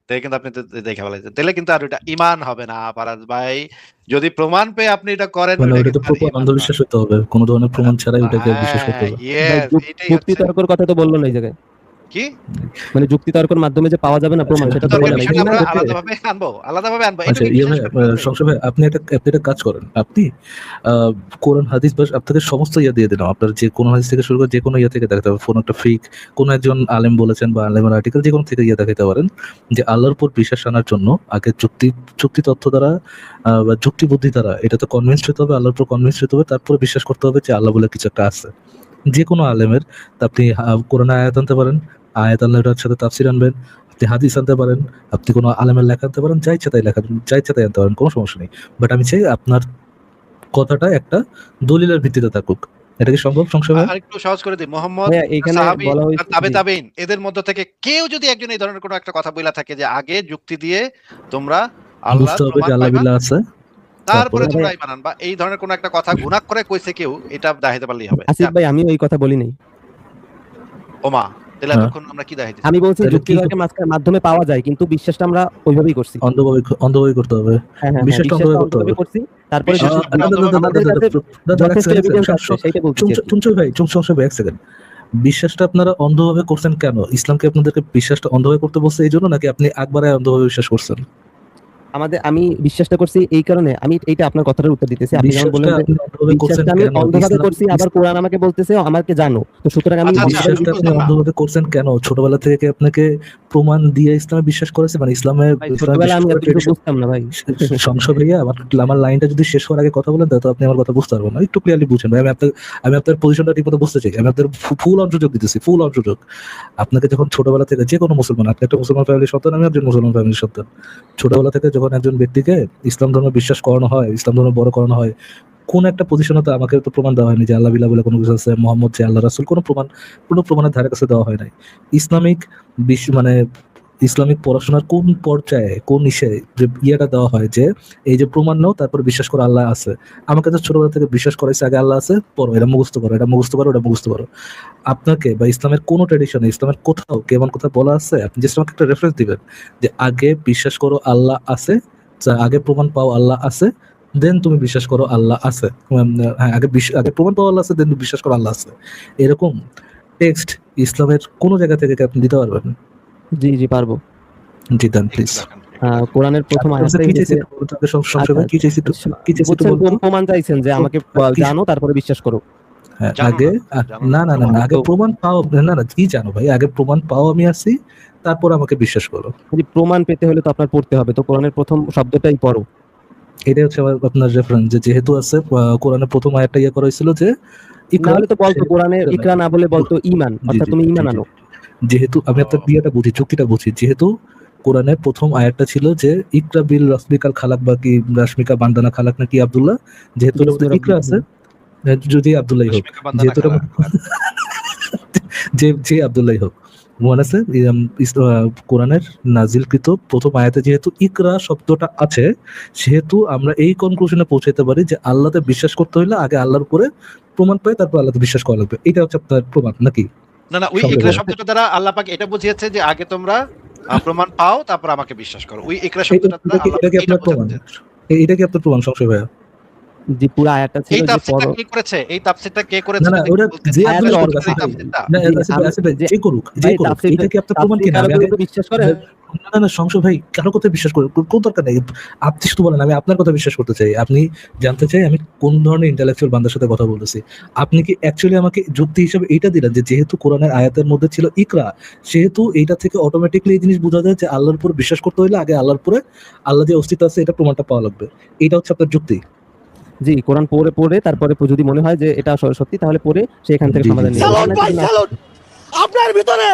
তাহলে কিন্তু আপনি দেখে ফেলাইছেন, তাহলে কিন্তু আর এটা ইমান হবে না ফারাজ ভাই। যদি প্রমাণ পেয়ে আপনি এটা করেন, মানে ওটা ওটা তো কিন্তু আর প্রপার ঈমান অন্ধবিশ্বাস নয়। হতে হবে, কোনো ধরনের প্রমাণ ছাড়াই ওটাকে বিশ্বাস করতে হবে। ভাই, Yes, এটাই যুক্তি হচ্ছে তর্কের কথা তো বললো না এই জায়গায়, কি মানে যুক্তি তর্কের মাধ্যমে যে পাওয়া যাবে না প্রমাণ, আচ্ছা, সেটা তো তর্কের বলে না। বিষয়টা আমরা ক্ষেত্রে- আলাদাভাবে আনবো, আচ্ছা এটুকু ইয়ে বিশ্বাস ভাই, করতে হবে। সংশয় ভাই, আপনি একটা কাজ করেন, আপনি কোরআন হাদিস বা আপনাকে সমস্ত ইয়ে দিয়ে দিলাম, আপনার যে কোনো হাদিস থেকে শুরু করে যে কোনো ইয়ে থেকে দেখাতে হবে, ফোন একটা ফ্রিক কোনো একজন আলেম বলেছেন বা আলেমের আর্টিকেল যে কোনো থেকে ইয়ে দেখাতে পারেন যে আল্লাহর উপর বিশ্বাস আনার জন্য আগে যুক্তি তথ্য দ্বারা বা যুক্তি বুদ্ধি দ্বারা এটাতে কনভিন্সড হতে হবে, আল্লাহর উপর কনভিন্সড হতে হবে, তারপরে বিশ্বাস করতে হবে যে আল্লাহ বলে কিছু একটা আছে। যে কোনো আলেমের, তা আপনি কোরআন আয়াত আনতে পারেন, আয়াত আল্লাহর সাথে তাফসির আনবেন, আপনি হাদিস আনতে পারেন, আপনি কোনো আলেমের লেখা আনতে পারেন, যা ইচ্ছা তাই আনতে পারেন, কোনো সমস্যা নেই। বাট আমি চাই আপনার কথাটা একটা দলিলের ভিত্তিতে থাকুক। এটা কি সম্ভব সংশয় ভাই? আর একটু সহজ করে দিই, মোহাম্মদ, ভাইয়া, এখানে সাহাবী বলা আর হয়েছে তাবে জি। তাবেইন এদের মধ্য থেকে কেউ যদি একজন এই ধরনের কোনো একটা কথা বইলা থাকে যে আগে যুক্তি দিয়ে তোমরা আল্লাহর বুঝতে হবে প্রমাণ যে আল্লাহ পাইবা, বিল্লাহ আছে, তারপরে তারপরে তোমরা ঈমান আনবা, এই ধরনের কোনো একটা কথা গুনাহ করে কইছে কেউ, এটা দাহিতে পারলেই হবে। আসিফ ভাই, আমিও এই কথা বলি নাই। ওমা, তাহলে হ্যাঁ। এতক্ষণ আমরা কি দাহিতে? আমি বলছি তাহলে যুক্তি কি তর্কের মাধ্যমে পাওয়া যায়, কিন্তু বিশ্বাসটা আমরা ওইভাবেই করছি। অন্ধভাবে করতে হবে, হ্যাঁ, বিশ্বাসটা অন্ধভাবে করতে হবে। করছি। তারপরে বিশ্বাস বিশ্বাসটা করতে হবে, আমাদের কাছে যথেষ্ট এভিডেন্স আছে, সেইটা বলছি। চঞ্চল ভাই এক সেকেন্ড, বিশ্বাসটা আপনারা অন্ধভাবে করছেন কেন? ইসলামকে আপনাদেরকে বিশ্বাসটা অন্ধভাবে করতে বলছে এই জন্য, নাকি আপনি একবারে অন্ধভাবে বিশ্বাস করছেন? আমি বিশ্বাসটা করছি এই কারণে, আমি এইটা আপনার কথাটার উত্তর দিতেছি। আপনি যেমন বললেন যে বিশ্বাসটা আমি অন্ধভাবে করছি, আবার কোরআন আমাকে বলতেছে আমাকে জানো, তো সুতরাং আমি আচ্ছা, বিশ্বাসটা আপনি অন্ধভাবে করছেন কেন? ছোটবেলা থেকে কি আপনাকে প্রমাণ দিয়ে ইসলামে বিশ্বাস করেছে, মানে ইসলামে ছোটবেলা আমি এত কিছু বুঝতাম না ভাই। সংশয় ভাইয়া, আমার লাইনটা যদি শেষ হওয়ার আগে কথা বলেন তাহলে আপনি আমার কথা বুঝতে পারবেন না, একটু ক্লিয়ারলি বুঝেন ভাই। আমি আপনার পজিশনটা ঠিকমতো বুঝতে চাই, আমি আপনার ফুল অংশযোগ দিতেছি, ফুল অংশযোগ। আপনাকে যখন ছোটবেলা থেকে যে কোনো মুসলমান, আপনি একটা মুসলমান ফ্যামিলির সন্তান, আমি একজন মুসলমান ফ্যামিলির সন্তান, ছোটবেলা থেকে যখন একজন ব্যক্তিকে ইসলাম ধর্ম বিশ্বাস করানো হয়, ইসলাম ধর্ম বড় করানো হয়, কোন একটা পজিশনে তো আমাকে তো প্রমাণ দেওয়া হয়নি যে আল্লাহ বিল্লাহ বলে কোনো কিছু আছে, মোহাম্মদ যে আল্লাহ রাসূল, কোনো প্রমাণের ধারে কাছে দেওয়া হয় নাই। ইসলামিক পড়াশোনার কোন পর্যায়ে কোন যে ইয়েটা দেওয়া হয় যে এই যে প্রমাণ নাও তারপর বিশ্বাস করো আল্লাহ আছে। আমাকে তো ছোটবেলা থেকে বিশ্বাস করাইছে আগে আল্লাহ আছে, পড়ো, এটা মুখস্থ করো, এটা মুখস্থ করো, ওটা মুখস্থ করো। আপনাকে বা ইসলামের কোন ট্রেডিশনে, ইসলামের কোথাও কেমন কথা বলা আছে, আপনি জাস্ট আমাকে একটা রেফারেন্স দিবেন যে আগে বিশ্বাস করো আল্লাহ আছে, আগে প্রমাণ পাও আল্লাহ আছে, দেন তুমি বিশ্বাস করো আল্লাহ আছে। আগে প্রমাণ পাও আল্লাহ আছে, দেন বিশ্বাস করো আল্লাহ আছে। এরকম টেক্সট ইসলামের কোন জায়গা থেকে আপনি দিতে পারবেন? জি পারবো। জি দেন প্লিজ। কোরআনের প্রথম আয়াতেই প্রমাণ চাইছেন যে আমাকে জানো তারপরে বিশ্বাস করো। আগে প্রমাণ পাও, না কি জানো ভাই, আগে প্রমাণ পাও আমি আছি, তারপর আমাকে বিশ্বাস করো। প্রমাণ পেতে হলে তো আপনার পড়তে হবে, তো কোরআনের প্রথম শব্দটাই পড়ো। এটাই হচ্ছে আপনার রেফারেন্স, যে যেহেতু আছে কোরআনের প্রথম আয়াতটা ইয়ে করা হয়েছিল যে ইকরা, তো বলতো কোরআনে ইকরা না বলে বলতো ঈমান, অর্থাৎ তুমি ঈমান আনো। যেহেতু আমি আপনার যুক্তিটা বুঝি, যেহেতু কোরআনের প্রথম আয়াতটা ছিল যে ইকরা বিল রাসমিকাল খালাক, বা কি রাশমিকা বান্দানা খালাক নাকি আব্দুল্লাহ, যেহেতু ইকরা আছে, যদি আব্দুল্লাহ হোক, যেহেতু যে আব্দুল্লাহ হোক, মনে আছে কোরআনের নাজিলকৃত প্রথম আয়াতে যেহেতু ইকরা শব্দটা আছে, সেহেতু আমরা এই কনক্লুশনে পৌঁছাতে পারি যে আল্লাহতে বিশ্বাস করতে হইলে আগে আল্লাহর উপরে প্রমাণ পাই, তারপর আল্লাহতে বিশ্বাস করা লাগবে। এটা হচ্ছে আপনার প্রমাণ নাকি? না, ওই ইকরা শব্দটা দ্বারা আল্লাহ পাক এটা বুঝিয়েছে যে আগে তোমরা প্রমাণ পাও তারপর আমাকে বিশ্বাস করো। ওই ইকরা শব্দটা দ্বারা আল্লাহ এটা কি আপনার প্রমাণ? এটা কি আপনার প্রমাণ সংশয় ভাইয়া? যে পুরো আয়াতটা ছিল, এই তাফসীরটা কে করেছে? এই তাফসীরটা কে করেছে? না ওটা যে যে করুক, এটা কি আপনার প্রমাণ কিনা? বিশ্বাস করে না সংশয় ভাই, কারো কথা বিশ্বাস করে কোন দরকার নেই, আপনি শুধু বলেন, আমি আপনার কথা বিশ্বাস করতে চাই। আপনি জানতে চাই আমি কোন ধরনের ইন্টেলেকচুয়াল বান্দার সাথে কথা বলতেছি। আপনি কি অ্যাকচুয়ালি আমাকে যুক্তি হিসেবে এইটা দিলেন যে যেহেতু কোরআনের আয়াতের মধ্যে ছিল ইকরা, সেহেতু এইটা থেকে অটোমেটিকলি এই জিনিস বোঝা যায় যে আল্লাহর উপর বিশ্বাস করতে হলে আগে আল্লাহর উপরে আল্লাহ যে অস্তিত্ব আছে এটা প্রমাণটা পাওয়া লাগবে। এটা হচ্ছে আপনার যুক্তি? জি, কোরআন পড়ে তারপরে যদি মনে হয় যে এটা সত্যি, তাহলে পড়ে সেখান থেকে সমাধান নিয়ে আপনার ভিতরে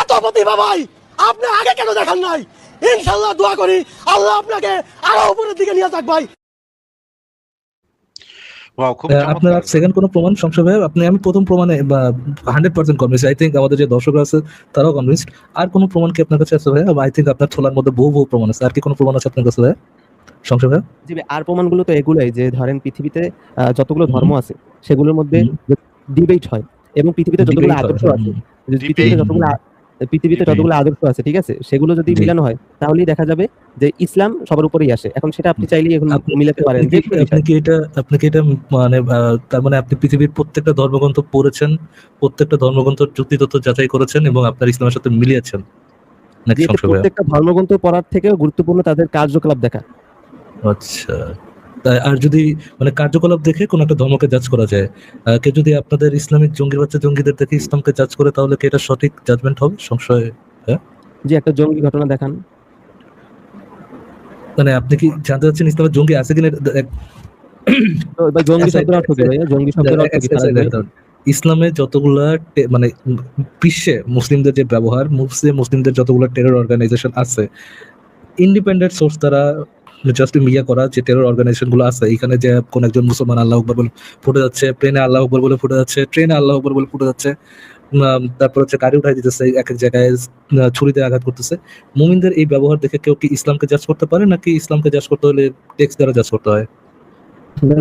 এত প্রতিভা ভাই, আপনি আগে কেন দেখান নাই? ইনশাআল্লাহ দোয়া করি আল্লাহ আপনাকে আরো উপরের দিকে নিয়ে যাক ভাই। আপনার সেকেন্ড কোনো প্রমাণ সংশয় ভাই? আমি প্রথম প্রমাণে 100% কনভিন্সড, আই থিঙ্ক আমাদের যে দর্শকরা আছে তারাও কনভিন্সড। আর কোনো প্রমাণ কি আপনার কাছে আছে ভাই? আই থিঙ্ক আপনার থোলার মধ্যে বহু প্রমাণ আছে। আর কি কোনো প্রমাণ আছে আপনার কাছে ভাই? সংশয় ভাই? জি ভাই, আর প্রমাণগুলো তো এগুলাই যে ধরেন পৃথিবীতে যতগুলো ধর্ম আছে সেগুলোর মধ্যে ডিবেট হয় এবং পৃথিবীতে যতগুলো Debate হয়, আদর্শ হ্যাঁ, আছে, যে Debate. পৃথিবীতে Debate. যতগুলো আদর্শ আছে, ঠিক আছে, সেগুলো যদি জি। মিলানো হয় তাহলেই দেখা যাবে যে ইসলাম সবার উপরেই আসে। এখন সেটা আপনি চাইলেই এখন আপনি মিলাতে পারেন আপনি যে কি আপনি কি এটা মানে তার মানে আপনি পৃথিবীর প্রত্যেকটা ধর্মগ্রন্থ পড়েছেন, প্রত্যেকটা ধর্মগ্রন্থ যুক্তি তথ্য যাচাই করেছেন এবং আপনার ইসলামের সাথে মিলিয়েছেন নাকি যেতে সংশয় ভাই? প্রত্যেকটা ধর্মগ্রন্থ পড়ার থেকেও গুরুত্বপূর্ণ তাদের কার্যকলাপ দেখা। আচ্ছা। আর যদি মানে কার্যকলাপ দেখে কোন একটা ধর্মকে জাজ করা যায়, কেউ যদি আপনাদের ইসলামিক জঙ্গির বাচ্চা জঙ্গিদের দেখে ইসলামকে জাজ করে তাহলে কি এটা সঠিক জাজমেন্ট হবে সংশয়? হ্যাঁ, যে একটা জঙ্গি ঘটনা দেখান। মানে আপনি কি জানতে চাচ্ছেন ইসলামের জঙ্গি আছে কিনা? তো ভাই জঙ্গি আচ্ছা, শব্দের অর্থ কি ভাইয়া? জঙ্গি শব্দের অর্থ কি ফারাজ ভাই? ইসলামে যতগুলা মানে বিশ্বে মুসলিমদের যে ব্যবহার, মুসলিমদের যতগুলো টেরর অর্গানাইজেশন আছে, ইন্ডিপেন্ডেন্ট সোর্স দ্বারা জাস্ট মিডিয়া করা যে টেরর অর্গানাইজেশন গুলো আছে, এখানে যে কোন একজন মুসলমান আল্লাহ আকবার বলে ফুটে যাচ্ছে, প্লেনে আল্লাহ আকবার বলে ফুটে যাচ্ছে, ট্রেনে আল্লাহ আকবার বলে ফুটে যাচ্ছে, তারপর হচ্ছে গাড়ি উঠাই দিতেছে, এক এক জায়গায় ছুরিতে আঘাত করতেছে, মুমিনদের এই ব্যবহার দেখে কেউ কি ইসলামকে জাজ করতে পারে নাকি ইসলামকে জাজ করতে হলে টেক্সট দ্বারা জাজ করতে হয়?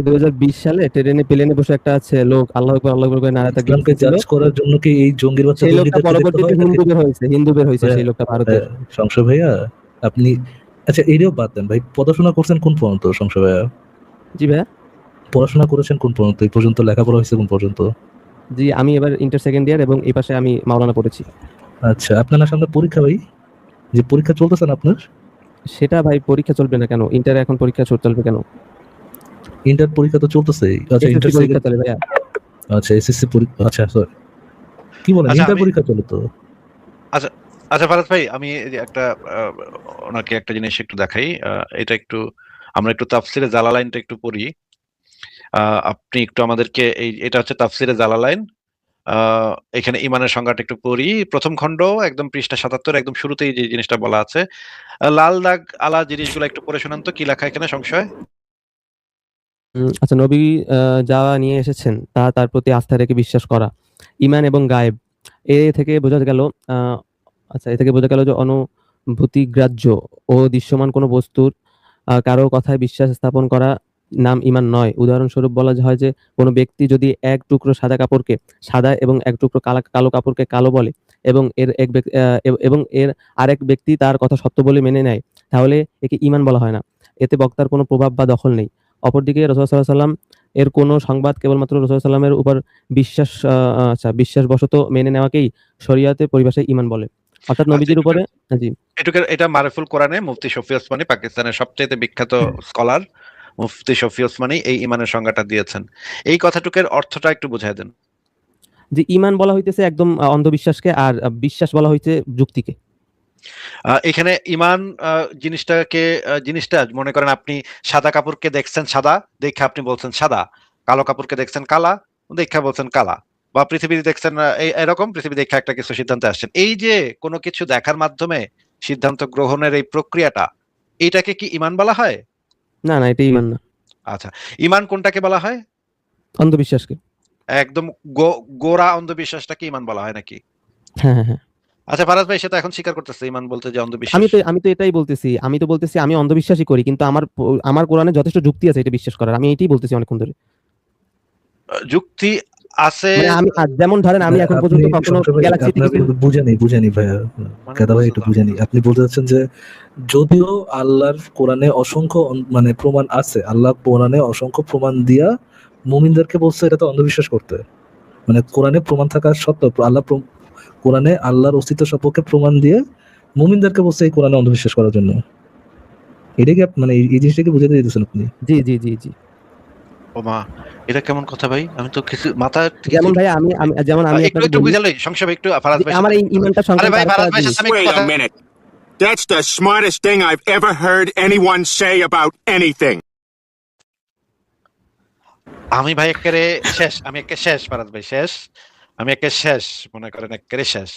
2020 সালে প্লেনে বসে একটা আছে লোক আল্লাহু আকবার করে নারাতে ইসলামকে জাজ করার জন্য কি এই জঙ্গির বাচ্চা সেই লোকটা জঙ্গিদেরকে দেখতে পরবর্তীতে হয় নাকি? হিন্দু বের হয়েছে সেই লোকটা ভারতের। সংশয় ভাইয়া, আপনি আচ্ছা এরিও বাদ দেন ভাই, পড়াশোনা করছেন কোন পর্যন্ত সংশয় ভাইয়া? জি ভাইয়া। পড়াশোনা করেছেন কোন পর্যন্ত? এই পর্যন্ত লেখাপড়া হয়েছে কোন পর্যন্ত? জি আমি এবার ইন্টার সেকেন্ড ইয়ার এবং এই পাশে আমি মাওলানা পড়েছি। আচ্ছা, আপনার না সামনে পরীক্ষা ভাই, যে পরীক্ষা চলতেছে না আপনার? সেটা ভাই পরীক্ষা চলবে না কেন? ইন্টারে এখন পরীক্ষা চলবে কেন? ইন্টার পরীক্ষা তো চলতেছে। আচ্ছা SSC ইন্টার পরীক্ষা চলে ভাইয়া। আচ্ছা এসএসসি পরীক্ষা, আচ্ছা সরি কি বলেন, আচ্ছা, ইন্টার আমি- পরীক্ষা চলে তো? আচ্ছা ফারাজ ভাই, আমি এই যে একটা ওনাকে একটা জিনিস একটু দেখাই। এটা একটু আমরা একটু তাফসিরে জালালাইনটা একটু পড়ি। আপনি একটু আমাদেরকে এটা হচ্ছে তাফসিরে জালালাইন। এখানে ইমানের সংজ্ঞাটা একটু পড়ি। প্রথম খণ্ড একদম পৃষ্ঠা 77 একদম শুরুতেই যে জিনিসটা বলা আছে, লাল দাগ আলা জিনিসগুলো একটু পড়ে শোনান তো, কি লেখা এখানে সংশয়? আচ্ছা, নবী যা নিয়ে এসেছেন তা তার প্রতি আস্থা রেখে বিশ্বাস করা, ঈমান এবং গায়েব। এ থেকে বোঝা গেল যে অনুভূতিগ্রাহ্য ও দৃশ্যমান কোনো বস্তুর কারো কথায় বিশ্বাস স্থাপন করা নাম ঈমান নয়। উদাহরণস্বরূপ বলা হয় যে কোনো ব্যক্তি যদি এক টুকরো সাদা কাপড়কে সাদা এবং এক টুকরো কালো কাপড়কে কালো বলে এবং এর আরেক ব্যক্তি তার কথা সত্য বলে মেনে নেয়, তাহলে একে ঈমান বলা হয় না। এতে বক্তার কোনো প্রভাব বা দখল নেই। অপরদিকে রাসূল সাল্লাল্লাহু আলাইহি ওয়াসাল্লাম এর কোনো সংবাদ কেবলমাত্র রাসূল সাল্লাল্লাহু আলাইহি ওয়াসাল্লামের উপর বিশ্বাসবশত মেনে নেওয়াকেই শরীয়তে পরিভাষায় ঈমান বলে। অর্থাৎ নবীজির উপরে জি। এটা মারিফুল কোরআনে মুফতি শফি ওসমানী, পাকিস্তানের সবচেয়ে বিখ্যাত স্কলার মুফতি শফি ওসমানী এই ঈমানের সংজ্ঞাটা দিয়েছেন। এই কথাটুকের অর্থটা একটু বুঝাই দেন। যে ঈমান বলা হইতেছে একদম অন্ধবিশ্বাসকে, আর বিশ্বাস বলা হইছে যুক্তিকে। এখানে ঈমান জিনিসটা মনে করেন আপনি সাদা কাপড়কে দেখছেন সাদা দেখে আপনি বলছেন সাদা, কালো কাপড়কে দেখছেন কালা দেখে বলছেন কালা, বা পৃথিবী দেখছেন এরকম পৃথিবী দেখে একটা কিছু সিদ্ধান্তে আসছেন। এই যে কোনো কিছু দেখার মাধ্যমে সিদ্ধান্ত গ্রহণের এই প্রক্রিয়াটা, এটাকে কি ঈমান বলা হয়? না এটা ঈমান না, আচ্ছা, ঈমান কোনটাকে বলা হয়? অন্ধবিশ্বাসকে। একদম গোড়া অন্ধবিশ্বাসটাকে ঈমান বলা হয় নাকি? হ্যাঁ। আচ্ছা ফারাজ ভাই, সেটা এখন স্বীকার করতেছে ঈমান বলতে যে অন্ধবিশ্বাস। আমি তো এটাই বলতেছি। আমি তো বলতেছি আমি অন্ধবিশ্বাসই করি, কিন্তু আমার কোরআনে যথেষ্ট যুক্তি আছে এটা বিশ্বাস করার। আমি এটাই বলতেছি অনেকক্ষণ ধরে। যুক্তি আছে মানে আমি যেমন ধরেন আমি এখন পর্যন্ত কখনো গ্যালাক্সিতে বুঝানি ভাইয়া, কেদা ভাই একটু বুঝানি। আপনি বলতে চাচ্ছেন যে যদিও আল্লাহর কোরআনে অসংখ্য মানে প্রমাণ আছে, আল্লাহ কোরআনে অসংখ্য প্রমাণ দিয়া মুমিনদেরকে বলছে এটা তো অন্ধবিশ্বাস করতে, মানে কোরআনে প্রমাণ থাকা সত্ত্বেও আল্লাহ কোরআনে আল্লাহর অস্তিত্ব সম্পর্কে প্রমাণ দিয়ে মুমিনদেরকে বলছে এই কোরআনে অন্ধবিশ্বাস করার জন্য। এটা কি মানে এই জিনিসটাকে বুঝাতে দিতেছেন আপনি? জি। ওমা, এটা কেমন কথা ভাই? আমি তো কিছু মাথা যেমন ভাই আমি একটু বুঝালে সংক্ষেপে একটু ফারাজ ভাই। আমার এই ঈমানটা আরে সংক্রান্ত ভাই, ফারাজ আরেকটা ভাই জিনিস। সাথে আমি একটু Wait কথা a minute. That's the smartest thing I've ever heard anyone say about anything. আমি ভাই একেবারে শেষ, ফারাজ ভাই শেষ, আমি একেবারে শেষ মনে করেন, একেবারে শেষ।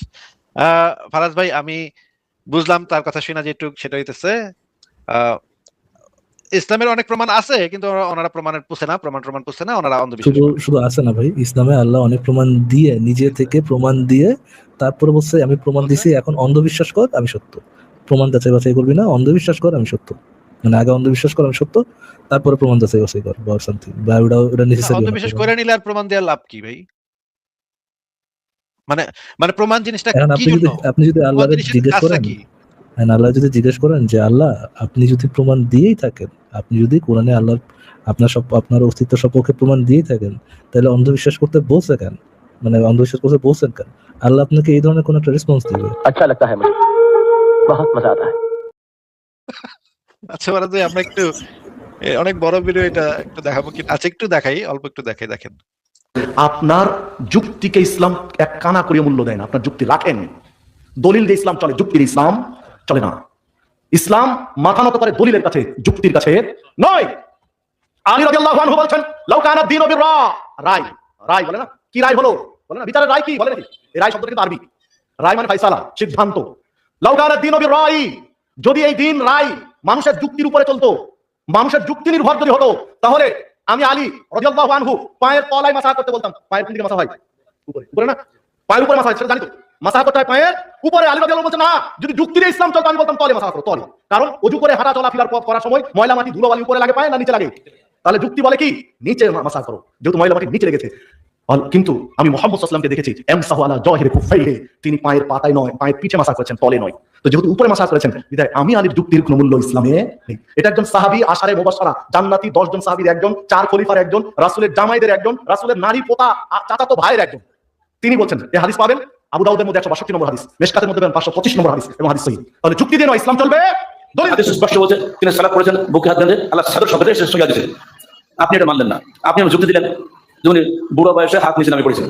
ফারাজ ভাই আমি বুঝলাম তার কথা শুনে যে একটু সেটা হইতেছে ইসলামের অনেক প্রমাণ আছে কিন্তু ওনারা প্রমাণ পুছে না, ওনারা অন্ধবিশ্বাস করে। শুধু আছে না ভাই, ইসলামে আল্লাহ অনেক প্রমাণ দিয়ে নিজে থেকে প্রমাণ দিয়ে তারপরে বলছে আমি প্রমাণ দিছি এখন অন্ধবিশ্বাস কর আমি সত্য, প্রমাণ যাচাই বাছাই করবি না, অন্ধবিশ্বাস কর আমি সত্য। মানে আগে অন্ধবিশ্বাস করা সত্য, তারপরে প্রমাণ যাচাই বাছাই কর বা শান্তি, বা ওটা নেসেসারি। অন্ধবিশ্বাস করে নিলে আর প্রমাণ দেওয়ার লাভ কি ভাই? মানে মানে প্রমাণ জিনিসটা এখন কি আপনি যদি জন্য? প্রমাণ আল্লাহকে জিনিসের জিজ্ঞেস কাজটা করেন, কি? আল্লাহ যদি জিজ্ঞেস করেন যে আল্লাহ আপনি যদি প্রমাণ দিয়েই থাকেন, আপনি যদি কোরআনে আল্লাহর আপনার অস্তিত্ব সপক্ষে প্রমাণ দিয়েই থাকেন, তাহলে অন্ধবিশ্বাস করতে বলছে কেন? মানে অন্ধবিশ্বাস করতে বলছেন কেন? আল্লাহ আপনাকে এই ধরনের কোন একটা রেসপন্স দিবে। अच्छा लगता है मुझे, बहुत मजा आता है। আচ্ছা মারাজ ভাই, আমরা একটু অনেক বড় ভিডিও, এটা একটু দেখাবো কি? আচ্ছা একটু দেখাই, অল্প একটু দেখাই, দেখেন। আপনার যুক্তিকে ইসলাম এক কানা করে মূল্য দেয় না। আপনার যুক্তি রাখেন, দলিল দিয়ে ইসলাম চলে, যুক্তির ইসলাম চলে না। ইসলাম মাথা নত করে দলিলের কাছে, যুক্তির কাছে নয়। আলী রাদিয়াল্লাহু আনহু বলছেন, লাউ কানা দীনু বিররা, রায়, রায় বলে না, কি রায় হলো বলে না, বিচারের রায় কি বলে নাকি? এই রায় শব্দটা কিন্তু আরবি, রায় মানে ফায়সালা, সিদ্ধান্ত। লাউ কানা দীনু বিররাই, যদি এই দিন রায় মানুষের যুক্তির উপরে চলতো, মানুষের যুক্তি নির্ভর যদি হতো, তাহলে আমি আলী রাদিয়াল্লাহু আনহু পায়ের তলায় মাসাহ করতে বলতাম। পায়ের কোন দিকে মাসাহ হয়? উপরে, উপরে না? পায়ের উপরে মাসাহ হয়, সেটা জানি তো। মাসাহ করতে হয় পায়ের উপরে। আলী রাদিয়াল্লাহু বলছেন না, যদি যুক্তি দিয়ে ইসলাম চলতো আমি বলতাম তলে মাসাহ করো, তলে। কারণ অজু করে হাঁটা চলা ফিরার করার সময় ময়লা মাটি ধুলোবালি উপরে লাগে পায় না নিচে লাগে? তাহলে যুক্তি বলে কি নিচে মাসাহ করো, যেহেতু ময়লা মাটি নিচে লেগেছে। কিন্তু আমি মুহাম্মদ সাল্লাল্লাহু আলাইহি ওয়াসাল্লামকে দেখেছি এমসাহু আলা জাহিরি কুফাইহি, তিনি পায়ের পাতায় নয়, পায়ের পিঠে মাসাহ করেছেন, তলে নয়। তো যেহেতু উপরে মাসাহ করেছেন, বিধায় আমি আলীর যুক্তির কোনো মূল্য ইসলামে নেই। এটা একজন সাহাবী, আশারে মুবাশশারা জান্নাতি 10 জন সাহাবীর একজন, 4 খলিফার একজন, রাসূলের জামাইদের একজন, রাসূলের নারী পোতা চাচাতো ভাইয়ের একজন। তিনি বলছেন, এই হাদিস পাবেন আবু দাউদের মধ্যে 162 নম্বর হাদিস, মিশকাতের মধ্যে 525 নম্বর হাদিস, এবং হাদিস সহিহ। তাহলে যুক্তি দিয়ে নয় ইসলাম চলবে, দলিল। হাদিস স্পষ্ট বলছে, তিনি সালাত করেছেন বুকে হাত বেঁধে, আল্লাহ সাদর শব্দে শেষ হয়ে গেছে। আপনি এটা মানলেন না, আপনি যুক্তি দিলেন যেমন বুড়ো বয়সে হাত নিচে নামে পড়েছেন।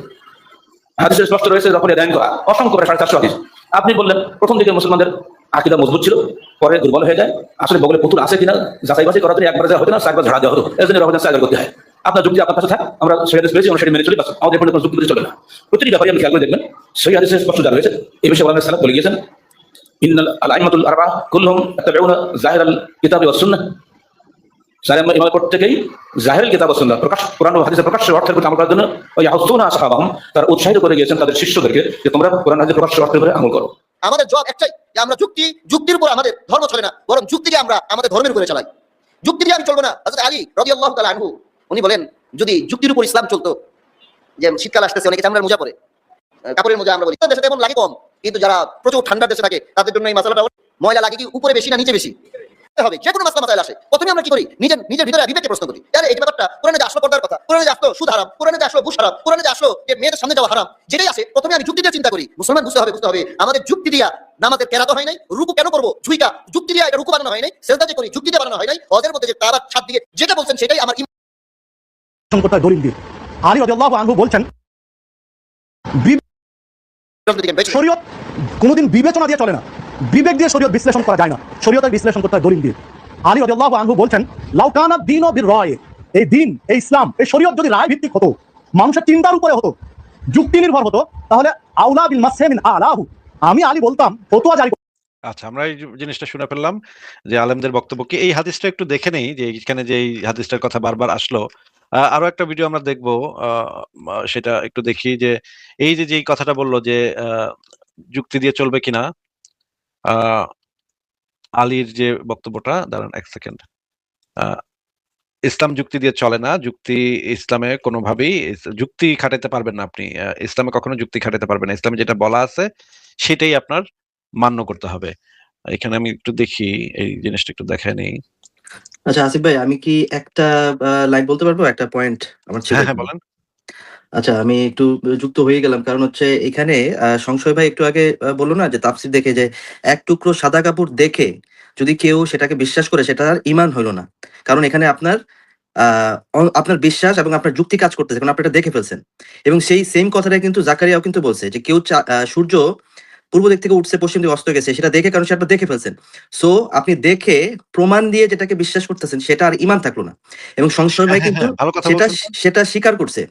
হাদিসে স্পষ্ট রয়েছে, যখন ধ্যান করা অসংখ্য 450 হাদিস। আপনি বললেন প্রথম দিকে মুসলমানদের আকীদা মজবুত ছিল, পরে দুর্বল হয়ে যায়। আসলে বগলে পুতুল আছে কিনা যাচাই বাছাই করার জন্য একবার যা হতো না, 4 বার ঝাড়া দেওয়া হতো। এর জন্য রহমান সাইকেল করতে হয়। আপনার যুক্তি আপনার কাছে থাকে, আমরা সেই হাদিস পেয়েছি, আমরা সেটা মেনে চলি, বাস। আমাদের কোনো যুক্তি চলে না। প্রতিটি ব্যাপারে আপনি খেয়াল করে দেখবেন, সেই হাদিসে স্পষ্ট জানা রয়েছে। এই বিষয়ে ওলামায়ে সালাত বলে গিয়েছেন, ইন্নাল আইমাতুল আরবাআ কুল্লুহুম ইয়াত্তাবিউনা যাহিরাল কিতাবি ওয়াস সুন্নাহ। ইমাম প্রত্যেকেই জাহিরুল কিতাব ওয়াস সুন্নাহ, প্রকাশ কোরআন ও হাদিসের প্রকাশ্য অর্থের উপর আমল করার জন্য ইয়াহুসুনা আসহাবাহুম, তারা উৎসাহিত করে গিয়েছেন তাদের শিষ্যদেরকে যে তোমরা কোরআন হাদিসের প্রকাশ্য অর্থের উপরে আমল করো। আমাদের জবাব একটাই, যে আমরা যুক্তির উপর আমাদের ধর্ম চলে না, বরং যুক্তিকে আমরা আমাদের ধর্মের উপরে চালাই। যুক্তি দিয়ে আমি চলবো না। হযরত আলী রাদিয়াল্লাহু তাআলা আনহু উনি বলেন, যদি যুক্তির উপর ইসলাম চলতো, যে শীতকাল আসতেছে, অনেকে চামড়ার মোজা পরে, কাপড়ের মোজা আমরা বলি, দেশে তেমন লাগে কম, কিন্তু যারা প্রচুর ঠান্ডার দেশে থাকে তাদের জন্য এই মাসালাটা, ময়লা লাগে কি উপরে বেশি না নিচে বেশি হবে, যে কোনো মাসাইল আসে প্রথমে আমরা কি করি, নিজের ভিতরে বিবেককে প্রশ্ন করি। তাহলে এই ব্যাপারটা কোরআনে যে আসলো পর্দার কথা, কোরআনে যে আসলো সুদ হারাম, কোরআনে যে আসলো ঘুষ হারাম, কোরআনে যে আসলো যে মেয়েদের সামনে যাওয়া হারাম, যেটাই আসে প্রথমে আমি যুক্তি দিয়ে চিন্তা করি। মুসলমান বুঝতে হবে আমাদের যুক্তি দিয়া নামাজের কেরাত হয় নাই, রুকু কেন করবো, ঝুইকা যুক্তি দিয়ে এটা রুকু বানানো হয় নাই, সেজদা যে করি যুক্তি দিয়ে বানানো হয় নাই, হজের মধ্যে যে তারা 7 দিকে যেটা বলছেন সেটাই আমার সংকটটা দলিল দিয়ে। আলী রাদিয়াল্লাহু আনহু বলছেন, শরীয়ত কোনোদিন বিবেচনা দিয়ে চলে না, বিবেক দিয়ে শরীয়ত বিশ্লেষণ করা যায় না, শরীয়তের বিশ্লেষণ করতে হয় দলিল দিয়ে। আলী রাদিয়াল্লাহু আনহু বলছেন, লাউ কানা দীনু বিররায়, এই দিন, এই ইসলাম, এই শরীয়ত যদি রায় ভিত্তিক হতো, মানুষের চিন্তার উপরে হতো, যুক্তি নির্ভর হতো, তাহলে আউলা বিল মাসহি মিন আলাহু, আমি আলী বলতাম ফতোয়া জারি। আচ্ছা, আমরা এই জিনিসটা শুনে ফেললাম যে আলেমদের বক্তব্য কি। এই হাদিসটা একটু দেখে নেই, যে এখানে যে এই হাদিসটার কথা বারবার আসলো। আরো একটা ভিডিও আমরা দেখবো, সেটা একটু দেখি, যে এই যে যেই কথাটা বললো যে যুক্তি দিয়ে চলবে কিনা, আলীর যে বক্তব্যটা, দাঁড়ান 1 সেকেন্ড। ইসলাম যুক্তি দিয়ে চলে না, ইসলামে কোনোভাবেই যুক্তি খাটাতে পারবেন না আপনি। ইসলামে কখনো যুক্তি খাটাতে পারবেন না। ইসলামে যেটা বলা আছে সেটাই আপনার মান্য করতে হবে। এখানে আমি একটু দেখি, এই জিনিসটা একটু দেখায় নেই। আচ্ছা আসিফ ভাই, আমি কি একটা লাইন বলতে পারবো, একটা পয়েন্ট আমার ছিল। হ্যাঁ বলেন। আচ্ছা, আমি একটু যুক্ত হয়ে গেলাম, কারণ হচ্ছে এখানে সংশয় ভাই একটু আগে বললো না যে তাফসীর দেখে, যে এক টুকরো সাদা কাপড় দেখে যদি কেউ সেটাকে বিশ্বাস করে, সেটা আর ঈমান হইল না। কারণ এখানে আপনার বিশ্বাস এবং আপনার যুক্তি কাজ করতেছে, কারণ আপনি এটা দেখে ফেলছেন। এবং সেই সেম কথাটাই কিন্তু জাকারিয়াও কিন্তু বলছে, যে কেউ সূর্য পূর্ব দিক থেকে উঠছে, পশ্চিম দিকে অস্ত গেছে, সেটা দেখে, কারণ সেটা আপনি দেখে ফেলছেন। সো আপনি দেখে প্রমাণ দিয়ে যেটাকে বিশ্বাস করতেছেন, সেটা আর ঈমান থাকলো না। এবং সংশয় ভাই কিন্তু সেটা স্বীকার করছে।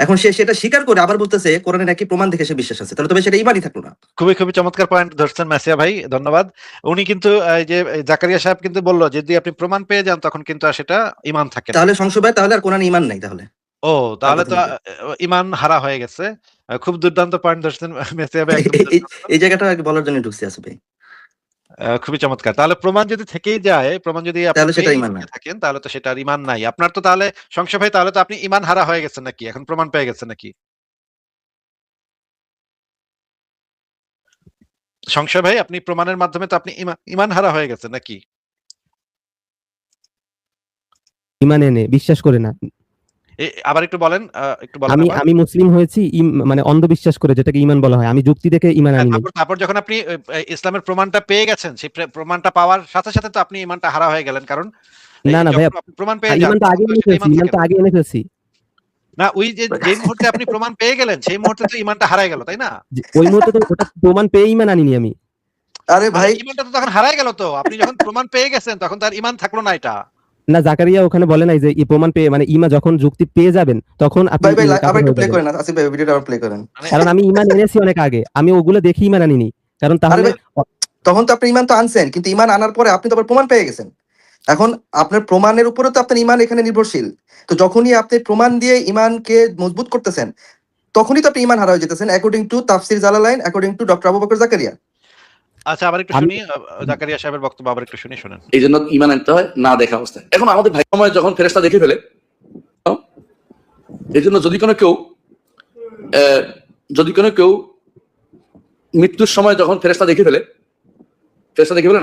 এখন সেটা স্বীকার করে আবার বলতেছে কোরআনে নাকি প্রমাণ দেখে সে বিশ্বাস আছে, তাহলে তবে সেটা ঈমানই থাকলো না। খুবই চমৎকার পয়েন্ট ধরছেন মাসিয়া ভাই, ধন্যবাদ। উনি কিন্তু এই যে জাকারিয়া সাহেব কিন্তু বললো, যদি আপনি প্রমাণ পেয়ে যান তখন কিন্তু আর সেটা ঈমান থাকে না। তাহলে সংশয় ভাই, তাহলে আর কোরআন ঈমান নাই তাহলে। তাহলে তো ঈমান হারা হয়ে গেছে। খুব দুর্দান্ত পয়েন্ট ধরছেন মাসিয়া ভাই। এই জায়গাটা বলার জন্য ঢুকছি আসিফ ভাই। খুবই চমৎকার। তাহলে প্রমাণ যদি থেকেই যায়, প্রমাণ যদি আপনি তাহলে সেটা পেয়েই ঈমান না। থাকেন, তাহলে তো সেটা আর ঈমান নাই। আপনার তো তাহলে সংশয় ভাই, তাহলে তো আপনি ঈমান হারা হয়ে গেছেন নাকি? এখন প্রমাণ পেয়ে গেছেন নাকি? সংশয় ভাই, আপনি প্রমাণের মাধ্যমে তো আপনি ঈমান হারা হয়ে গেছেন নাকি? ঈমান এনে বিশ্বাস করে না। আবার একটু বলেন, একটু বলেন আমি আবার। আমি মুসলিম হয়েছি মানে অন্ধবিশ্বাস করে, যেটাকে ঈমান বলা হয়। আমি যুক্তি দেখে ঈমান হ্যাঁ, আনিনি। তারপর যখন আপনি ইসলামের প্রমাণটা পেয়ে গেছেন, সেই প্রমাণটা পাওয়ার সাথে সাথে তো আপনি ঈমানটা হারা হয়ে গেলেন। কারণ না, না ভাইয়া, যখন আপনি প্রমাণ পেয়ে যান ঈমান তো তখন আগে তো এনে সেটা ফেলছি। ঈমান ঈমান থাকে তো না। আগে এনে ফেলছি। না, ওই যে মুহূর্তে আপনি প্রমাণ পেয়ে গেলেন, সেই মুহূর্তে তো ঈমানটা হারায় গেল, তাই না? ওই মুহূর্তে তো ওটা প্রমাণ পেয়ে ঈমান আনিনি আমি। আরে মানে ভাই, ঈমানটা তো তখন হারায় গেল তো। আপনি যখন প্রমাণ পেয়ে গেছেন তখন তার ঈমান থাকলো না এটা। না, জাকারিয়া ওখানে বলে নাই যে এই প্রমাণ পেয়ে, মানে ঈমান যখন যুক্তি পেয়ে যাবেন তখন আপনি ভাই কাফের আবার একটু হয়ে প্লে যাবেন। করেন না, আসিফ ভাই ভিডিওটা আবার প্লে করেন। মানে কারণ আমি ঈমান এনেছি অনেক আগে। আমি ওগুলো দেখে ঈমান আনিনি। কারণ আরে তাহলে ভাই, তখন তো আপনি ঈমান তো আনছেন, কিন্তু ঈমান আনার পরে আপনি তো আবার প্রমাণ পেয়ে গেছেন। এখন আপনার প্রমাণের উপরে তো আপনার ঈমান এখানে নির্ভরশীল। তো যখনই আপনি প্রমাণ দিয়ে ঈমানকে মজবুত করতেছেন, তখনই তো আপনি ঈমান হারা হয়ে যেতেছেন, according to Tafsir Jalalayn, according to Doctor Abu Bakr Zakariya. আচ্ছা, আবার একটু আমি শুনি জাকারিয়া সাহেবের বক্তব্য, আবার একটু শুনি, শুনেন। এই জন্য ঈমান আনতে হয় না দেখা অবস্থায়। এখন আমাদের ভাই সময় যখন ফেরেশতা দেখে ফেলে, এই জন্য যদি কোনো কেউ মৃত্যুর সময় যখন ফেরেশতা দেখে ফেলে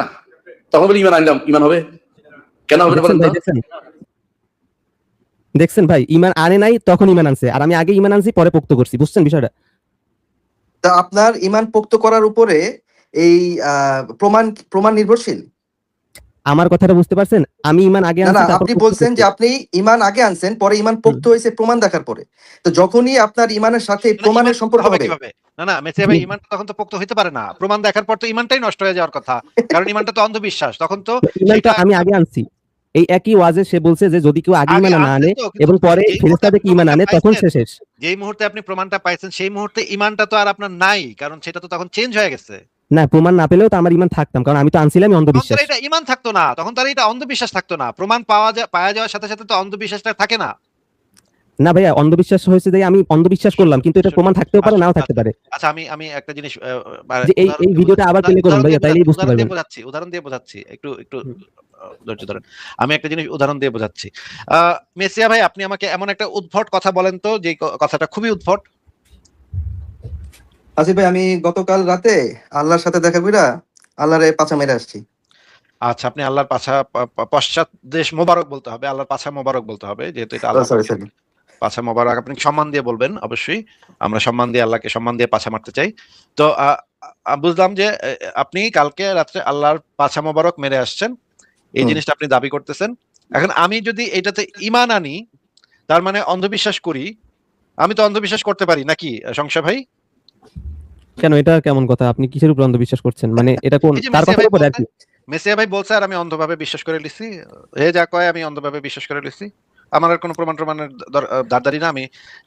না, তখন বলে ঈমান আনলাম, ঈমান হবে? কেন হবে না বলেন তো? দেখছেন ভাই, ঈমান আনে নাই, তখন ঈমান আনছে। আর আমি আগে ঈমান আনছি, পরে পোক্ত করছি। বুঝছেন বিষয়টা? তা আপনার ঈমান পোক্ত করার উপরে এই প্রমাণ নির্ভরশীল। আমার কথাটা বুঝতে পারছেন? আমি ঈমান আগে না আনছি, না, তারপর আপনি পোক্ত বলছেন করছি। যে আপনি ঈমান আগে আনছেন, পরে ঈমান পোক্ত হয়েছে প্রমাণ দেখার পরে। তো যখনই আপনার ঈমানের সাথে না, ঈমান প্রমাণের পোক্ত সম্পর্ক হবে হবে। কিভাবে? না, না, মেসিয়া ভাই, ঈমানটা তখন তো পোক্ত হইতে পারে না। প্রমাণ দেখার পর তো ঈমানটাই নষ্ট হয়ে যাওয়ার কথা। কারণ ঈমানটা তো অন্ধবিশ্বাস। তখন তো তো ঈমানটা সেটা আমি আগে আনছি। এই একই ওয়াজে সে বলছে যে যদি কেউ আগে আগে ঈমান না আনে আনছেন তো, কিন্তু এবং পরে যেই মুহূর্তে ফেরেশতা আপনি দেখে ঈমান প্রমাণটা আনে, তখন পাইছেন, সে শেষ। যেই মুহূর্তে আপনি প্রমাণটা পাইছেন, সেই মুহূর্তে ঈমানটা তো আর আপনার নাই। কারণ সেটা তো তখন চেঞ্জ হয়ে গেছে। না, প্রমাণ না পেলেও তো আমার ঈমান থাকতাম, কারণ আমি তো আনছিলামই তখন তো অন্ধবিশ্বাস। এটা ঈমান থাকতো না। তখন তো আর এটা অন্ধবিশ্বাস থাকতো না। প্রমাণ পাওয়া যাওয়ার সাথে সাথে তো অন্ধবিশ্বাসটা থাকে না। না ভাইয়া, অন্ধবিশ্বাস হয়েছে যে আমি অন্ধবিশ্বাস করলাম, কিন্তু এটা প্রমাণ থাকতেও পারে, নাও থাকতে আচ্ছা, পারে। আচ্ছা, আমি একটা জিনিস যে এই ভিডিওটা আবার প্লে করুন ভাইয়া, তাইলেই বুঝতে পারবেন। উদাহরণ দিয়ে বোঝাচ্ছি। একটু ধৈর্য ধরেন। আমি একটা জিনিস উদাহরণ দিয়ে বোঝাচ্ছি। মেসিয়া ভাই, আপনি আমাকে এমন একটা উদ্ভট কথা বলেন তো, যে কথাটা খুবই উদ্ভট। আসিফ ভাই, আমি গতকাল রাতে আল্লাহর সাথে দেখা কইরা আল্লাহরে পাছা মেরে আসছি। আচ্ছা, আপনি আল্লাহর পশ্চাৎ দেশ মোবারক বলতে হবে, আল্লাহর পাছা মোবারক বলতে হবে, যেহেতু এটা আল্লাহ সরি পাকের পাছা মোবারক। আপনি সম্মান দিয়ে বলবেন, অবশ্যই। আমরা সম্মান দিয়ে, আল্লাহকে সম্মান দিয়ে পাছা মারতে চাই। তো বুঝলাম যে আপনি কালকে রাত্রে আল্লাহর পাছা মোবারক মেরে আসছেন, এই জিনিসটা আপনি দাবি করতেছেন। এখন আমি যদি এটাতে ঈমান আনি, তার মানে অন্ধবিশ্বাস করি। আমি তো অন্ধবিশ্বাস করতে পারি নাকি সংশয় ভাই? কেন, এটা কেমন কথা? আপনি কিসের উপর অন্ধবিশ্বাস করছেন? মানে এটা কোন, এই যে তার কথার উপরে আর কি? মেসিয়া ভাই বলছে আর আমি অন্ধভাবে বিশ্বাস করে লিছি। হে যা কয় আমি অন্ধভাবে বিশ্বাস করে লিছি। আমার আর কোনো প্রমাণের দাঁড়াদারি না।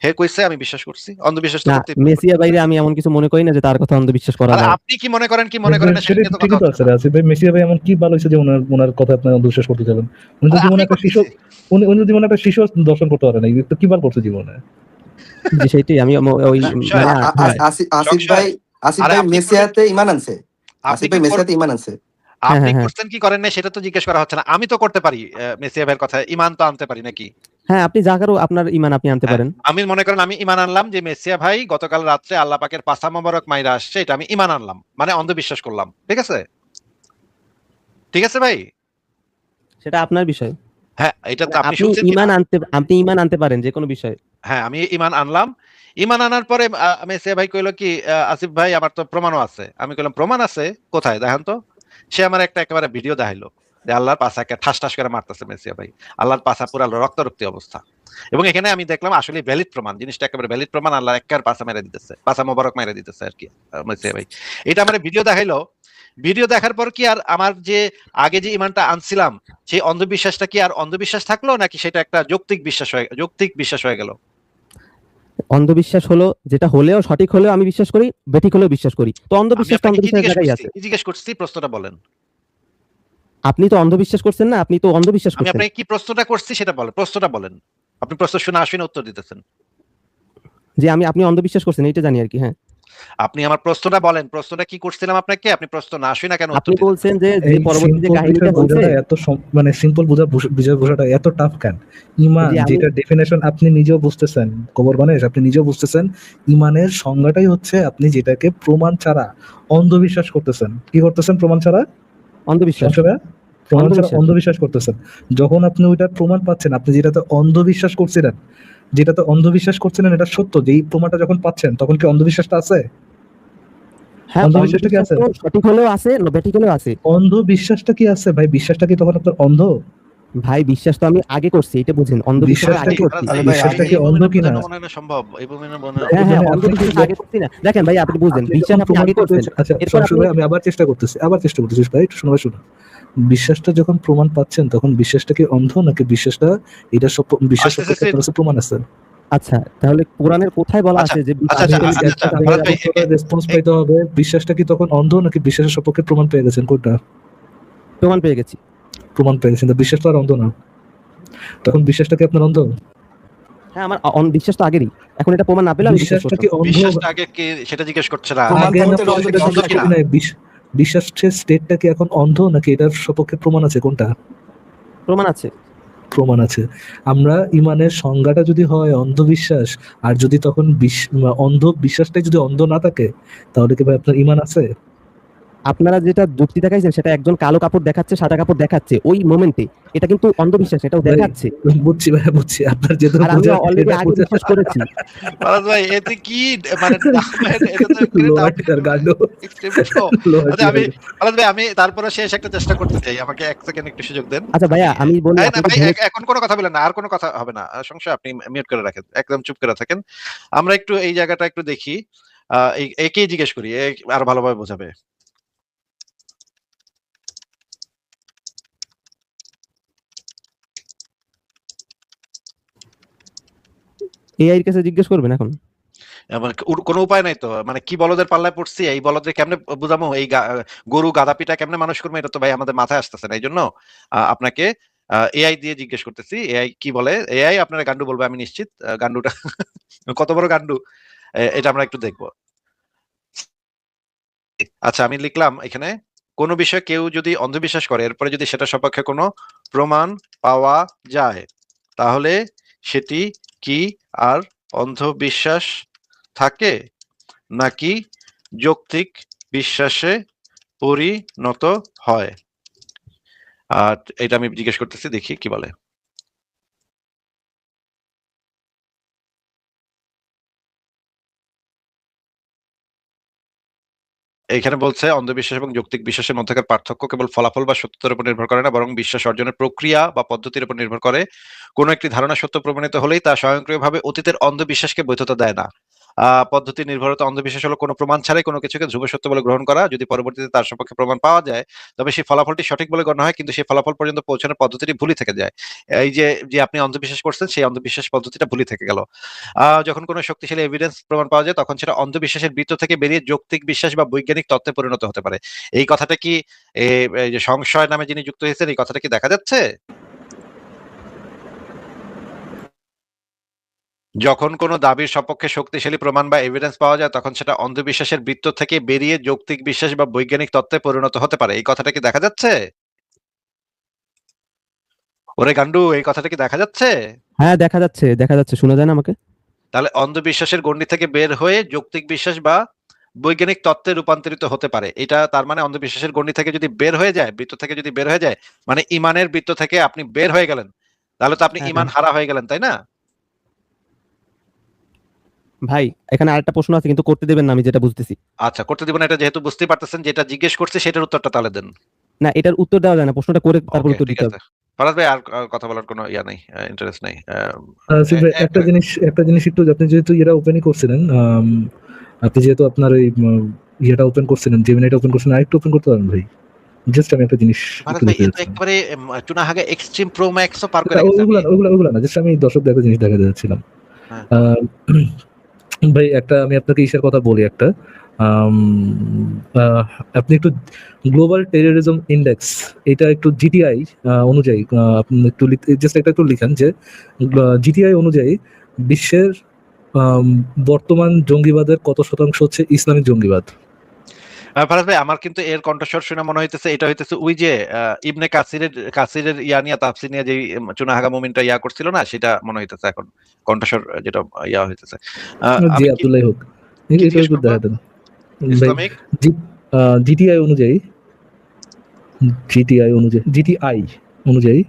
হে কইছে, আমি বিশ্বাস করছি। অন্ধবিশ্বাস তো না, করতেই মেসিয়া বাইরে আমি এমন কিছু মনে করি না যে তার কথা অন্ধবিশ্বাস করা আর যায়। আপনি কি মনে করেন না, সেটা নিয়ে তো ঠিকই কথা তো হচ্ছে আছে না। আসিফ ভাই। মেসিয়া ভাই এমন কি ভালো হয়েছে যে ওনার কথা আপনি অবিশ্বাস করতে যাবেন? উনি তো জীবনে আমি একটা শিশু, করতেছি। উনি যদি জীবনে একটা শিশু দর্শন করতে পারেন, এই তো কি বার করছে জীবনে? যে সেইটাই আমি ওই সংশয়, মানে হ্যাঁ। আসিফ সংশয়। আরে ভাই আপনি মেসিয়াতে ঈমান আনছে। আপনি আসিফ ভাই কি মেসিয়াতে ঈমান আনছে। হ্যাঁ, আপনি হ্যাঁ, হ্যাঁ। করছেন কি করেন না সেটা তো জিজ্ঞেস করা হচ্ছে না। আমি তো করতে পারি, মেসিয়া ভাইয়ের কথা ঈমান তো আনতে পারি নাকি? হ্যাঁ, আপনি যা কারো আপনার ঈমান আপনি আনতে হ্যাঁ, পারেন। আমি মনে করেন আমি ঈমান আনলাম যে মেসিয়া ভাই গতকাল রাত্রে আল্লাহ পাকের পাছা মোবারক মাইরা আসছে, এটা আমি ঈমান আনলাম, মানে অন্ধবিশ্বাস করলাম। ঠিক আছে? ঠিক আছে ভাই? সেটা আপনার বিষয়। হ্যাঁ, এটা তো আপনি আপনি শুনছেন কিনা? আপনি ঈমান আনতে পারেন যে কোনো বিষয়ে। হ্যাঁ, আমি ঈমান আনলাম। ঈমান আনার পরে মেসিয়া ভাই কইলো কি, আসিফ ভাই আমার তো প্রমাণও আছে। আমি কইলাম প্রমাণ আছে? কোথায় দেখান তো। সে আমার একটা একেবারে ভিডিও দেখাইলো যে আল্লাহর পাছাকে ঠাস ঠাস করে মারতেছে মেসিয়া ভাই। আল্লাহর পাছা পুরা রক্তারক্তি অবস্থা। এবং এখানে আমি দেখলাম আসলে ভ্যালিড প্রমাণ, জিনিসটা একেবারে ভ্যালিড প্রমাণ। আল্লাহর একেবারে পাছা মেরে দিতেছে, পাছা মোবারক মেরে দিতেছে আর কি মেসিয়া ভাই। এটা আমার ভিডিও দেখাইলো। ভিডিও দেখার পর কি আর আমার যে আগে যে ঈমানটা আনছিলাম, সেই অন্ধবিশ্বাসটা কি আর অন্ধবিশ্বাস থাকলো, নাকি সেটা একটা যৌক্তিক বিশ্বাস হয়ে গেল? অন্ধবিশ্বাস হলো, যেটা হলেও সঠিক হলেও আমি বিশ্বাস করি, বেঠিক হলেও বিশ্বাস করি। তো আমি অন্ধবিশ্বাস তো আপনাকে কি অন্ধবিশ্বাসের জায়গায় আছে। জিজ্ঞেস করছি, প্রশ্নটা বলেন। আপনি তো অন্ধবিশ্বাস করছেন না, আপনি তো অন্ধবিশ্বাস আমি করছেন। আপনাকে কি প্রশ্নটা করছি সেটা বলেন, প্রশ্নটা বলেন। আপনি প্রশ্ন শুনে উত্তর দিতেছেন। যে আপনি অন্ধবিশ্বাস করছেন, এইটা জানি আর কি। হ্যাঁ, আপনি আমার প্রশ্নটা বলেন, প্রশ্নটা কি করছিলাম আপনাকে? আপনি প্রশ্ন না শুনে কেন উত্তর আপনি দিলেন? বলছেন যে এই পরবর্তী যে সিম্পল কাহিনীটা বিষয় হয়েছে, বোঝাটা এত মানে সিম্পল বিষয় বোঝাটা এত টাফ কেন? ইমান জি, আমি যেটা ডেফিনেশন আপনি নিজেও বুঝতেছেন, কবর গণেশ আপনি নিজেও বুঝতেছেন, ইমানের সংজ্ঞাটাই হচ্ছে আপনি যেটাকে প্রমাণ ছাড়া অন্ধবিশ্বাস করতেছেন। কি করতেছেন প্রমাণ ছাড়া? অন্ধবিশ্বাস সংশোধন প্রমাণ ছাড়া অন্ধবিশ্বাস অন্ধবিশ্বাস করতেছেন। যখন আপনি ওইটার প্রমাণ পাচ্ছেন, আপনি যেটাতে অন্ধবিশ্বাস করছিলেন এটা সত্য, যে এই প্রমাণটা যখন পাচ্ছেন তখন কি অন্ধবিশ্বাসটা আছে? হ্যাঁ, অন্ধবিশ্বাসটা কি আছে? অন্ধবিশ্বাস তো সঠিক হলেও আছে, ব্যাঠিক হলেও আছে। অন্ধবিশ্বাসটা কি আছে ভাই? বিশ্বাসটা কি তখন আপনার অন্ধ? ভাই বিশ্বাস তো আমি আগে করছি, এটা বুঝেন, অন্ধবিশ্বাস বিশ্বাসটা আগে কি করছি। বিশ্বাসটা কি এই অন্ধ মোমেন্টে কিনা? বোঝানো মনে হয় না সম্ভব। এই মোমেন্টে হ্যাঁ হ্যাঁ, মানে আপনি কি অন্ধবিশ্বাস আগে করছি না। দেখেন ভাই, আপনি বুঝেন, আপনি বিশ্বাস যখন আপনি প্রমাণ আগে করছেন, পেয়েছেন, আচ্ছা এরপর সংশয় আপনি ভাই আমি আবার চেষ্টা করতেছি ভাই, একটু শোনা শুনো। বিশ্বাসটা যখন প্রমাণ পাচ্ছেন তখন বিশ্বাসটা কি অন্ধ, নাকি বিশ্বাসটা এটা সব বিশ্বাস সম্পর্কে আপনার কাছে প্রমাণ আছে? আচ্ছা, তাহলে কোরআনের কোথায় বলা আচ্ছা, আছে যে আচ্ছা, আপনি আচ্ছা, এই আচ্ছা, একটা ফারাদ ভাই, প্রশ্নটার রেসপন্স পাইতে হবে। বিশ্বাসটা কি তখন অন্ধ, নাকি বিশ্বাসের সপক্ষে প্রমাণ পেয়ে গেছেন? কোনটা প্রমাণ পেয়ে গেছি? প্রমাণ পেয়ে গেছেন? তো বিশ্বাস তো আর অন্ধ না, তখন বিশ্বাসটা কি আপনার অন্ধ? হ্যাঁ, আমার বিশ্বাস তো আগেরই, এখন এটা প্রমাণ না পেলে আমি বিশ্বাস বিশ্বাসটা করতাম। কি অন্ধ? বিশ্বাসটা আগে কে সেটা জিজ্ঞেস করছে না। প্রমাণ আগে না থাকতে পরে অন্ধ সেটা বিশ্বাস জিজ্ঞেস কিনা? করি নাই। বিশ্বাসের স্টেটটা কি এখন অন্ধ, নাকি এটার সপক্ষে প্রমাণ আছে? কোনটা প্রমাণ আছে। প্রমাণ আছে? আমরা ইমানের সংজ্ঞাটা যদি হয় অন্ধবিশ্বাস, আর যদি তখন অন্ধ বিশ্বাসটাই যদি অন্ধ না থাকে, তাহলে কি ভাই আপনার ইমান আছে? আপনারা যেটা যুক্তি দেখাইছেন সেটা একজন কালো কাপড় দেখাচ্ছে, সাদা কাপড় দেখাচ্ছে ওই মোমেন্টে, এটা কিন্তু অন্ধবিশ্বাস, এটাও ভাই, দেখাচ্ছে। বুঝছি ভাই, বুঝছি আপনার যেহেতু আর আমি অলরেডি আগে বিশ্বাস করেছি। ফারাদ ভাই, এতে কি মানে এটা তো লোহার টিকার গান্ড, এক্সট্রিমলি স্লো। লোহার আচ্ছা, টিকার। ফারাদ ভাই, আমি তারপরে শেষ একটা চেষ্টা করতে চাই, আমাকে 1 সেকেন্ড একটু সুযোগ দেন। আচ্ছা ভাইয়া, আমি বলি না আপনাকে ভাই, ধরে- এখন কোনো কথা বলেন না, আর কোনো কথা হবে না। সংশয় আপনি মিউট করে রাখেন, একদম চুপ করে থাকেন। আমরা একটু এই জায়গাটা একটু দেখি। একেই জিজ্ঞেস করি, আর ভালোভাবে বোঝাবে। AI এর কাছে জিজ্ঞেস করবেন এখন? মানে কোনো উপায় নাই তো, মানে কি বলদের পাল্লায় পড়ছি, এই বলদের কেমনে বুঝামো, এই গরু গাধা পিটা কেমনে মানুষ করবো, এটা তো ভাই আমাদের মাথায় আসতেছে না। এই জন্য আপনাকে এআই দিয়ে জিজ্ঞেস করতেছি, এআই কি বলে। এআই আপনারা গান্ডু বলবে আমি নিশ্চিত। গান্ডুটা কত বড় গান্ডু, এটা আমরা একটু দেখবো। আচ্ছা, আমি লিখলাম এখানে, কোন বিষয়ে কেউ যদি অন্ধবিশ্বাস করে, এরপরে যদি সেটা সপক্ষে কোনো প্রমাণ পাওয়া যায়, তাহলে সেটি কি আর অন্ধবিশ্বাস থাকে, নাকি যৌক্তিক বিশ্বাসে পরিণত হয়? আর এটা আমি জিজ্ঞেস করতেছি, দেখি কি বলে। এখানে বলছে, অন্ধবিশ্বাস এবং যৌক্তিক বিশ্বাসের মধ্যকার পার্থক্য কেবল ফলাফল বা সত্যতার উপর নির্ভর করে না, বরং বিশ্বাস অর্জনের প্রক্রিয়া বা পদ্ধতির উপর নির্ভর করে। কোনো একটি ধারণা সত্য প্রমাণিত হলেই তা স্বয়ংক্রিয়ভাবে অতীতের অন্ধবিশ্বাসকে বৈধতা দেয় না। পদ্ধতি নির্ভরতা অন্ধবিশ্বাস হলো কোনো প্রমাণ ছাড়াই কোনো কিছুকে ধ্রুব সত্য বলে গ্রহণ করা। যদি পরবর্তীতে তার সপক্ষে প্রমাণ পাওয়া যায়, তবে সেই ফলাফলটি সঠিক বলে গণ্য হয়, কিন্তু সেই ফলাফল পর্যন্ত পৌঁছানোর পদ্ধতিটি ভুলই থেকে যায়। এই যে যে আপনি অন্ধবিশ্বাস করছেন, সেই অন্ধবিশ্বাস পদ্ধতিটা ভুলই থেকে গেল। যখন কোনো শক্তিশালী এভিডেন্স প্রমাণ পাওয়া যায়, তখন সেটা অন্ধবিশ্বাসের বৃত্ত থেকে বেরিয়ে যৌক্তিক বিশ্বাস বা বৈজ্ঞানিক তত্ত্বে পরিণত হতে পারে। এই কথাটা কি এই যে সংশয় নামে যিনি যুক্ত হয়েছেন, এই কথাটা কি দেখা যাচ্ছে? যখন কোনো দাবির সপক্ষে শক্তিশালী প্রমাণ বা এভিডেন্স পাওয়া যায়, তখন সেটা অন্ধবিশ্বাসের বৃত্ত থেকে বেরিয়ে যৌক্তিক বিশ্বাস বা বৈজ্ঞানিক তত্ত্বে পরিণত হতে পারে। এই কথাটা কি দেখা যাচ্ছে? ওরে গান্ডু, এই কথাটা কি দেখা যাচ্ছে? হ্যাঁ, দেখা যাচ্ছে, শোনা যায় না আমাকে? তাহলে অন্ধবিশ্বাসের গণ্ডি থেকে বের হয়ে যৌক্তিক বিশ্বাস বা বৈজ্ঞানিক তত্ত্বে রূপান্তরিত হতে পারে। এটা তার মানে অন্ধবিশ্বাসের গণ্ডি থেকে যদি বের হয়ে যায়, বৃত্ত থেকে যদি বের হয়ে যায়, মানে ইমানের বৃত্ত থেকে আপনি বের হয়ে গেলেন, তাহলে তো আপনি হ্যাঁ, ইমান হারা হয়ে গেলেন, তাই না? ভাই এখানে আরেকটা প্রশ্ন আছে, কিন্তু করতে দেবেন না, আমি যেটা বুঝতেছি। আচ্ছা, করতে দিব না, এটা যেহেতু বুঝতেই পারতেছেন, যেটা জিজ্ঞেস করছে সেটার উত্তরটা তাহলে দেন। না, এটার উত্তর দেওয়া যায় না, প্রশ্নটা করে তারপর ওকে, উত্তর ঠিক দিতে আছে। হবে। ফরাজ ভাই, আর কথা বলার কোনো ইয়া নাই, ইন্টারেস্ট নাই। আসিফ ভাই, একটা জিনিস একটু, আপনি যেহেতু এরা ওপেনই করছিলেন, আপনি যেহেতু আপনার ওই ইয়েটা ওপেন করছিলেন, জেমিনাইটা ওপেন করছিলেন, আরেকটু ওপেন করতে পারেন ভাই। জাস্ট আমি একটা জিনিস ফরাজ একটু ভাই, দেখতে এ তো যাচ্ছিলাম। একেবারে চুনাহাগা এক্সট্রিম প্রো ম্যাক্সও পার করে গেছে। ওগুলা না, জাস্ট আমি দর্শকদের একটা জিনিস দেখাতে যাচ্ছিলাম। হ্যাঁ। ভাই আমি আপনাকে ইসের কথা বলি একটা। আপনি একটু গ্লোবাল টেররিজম ইন্ডেক্স, এটা একটু জিটিআই অনুযায়ী আপনি একটু জাস্ট একটু লিখেন যে জিটিআই অনুযায়ী বিশ্বের বর্তমান জঙ্গিবাদের কত শতাংশ হচ্ছে ইসলামিক জঙ্গিবাদ? ফারাজ ভাই, আমার কিন্তু এর কণ্ঠস্বর শুনে মনে হইতেছে এটা হইতেছে ওই যে ইবনে কাসিরের ইয়া নিয়ে, তাফসীর নিয়ে যে চুনাহাগা মুমিনটা ইয়া করছিল না, সেটা মনে হইতেছে এখন কণ্ঠস্বর যেটা ইয়া হইতেছে। জি আব্দুল্লাহ হোক, এটা একটু দেখা দেন ভাই। ইসলামিক জিটিআই অনুযায়ী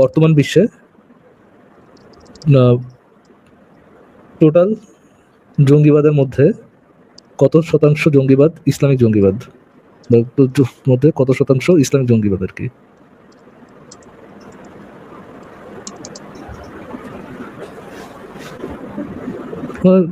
বর্তমান বিশ্বে টোটাল জঙ্গিবাদের মধ্যে কত শতাংশ জঙ্গিবাদ ইসলামিক জঙ্গিবাদ, মধ্যে কত শতাংশ ইসলামিক জঙ্গিবাদ আর কি? আহ,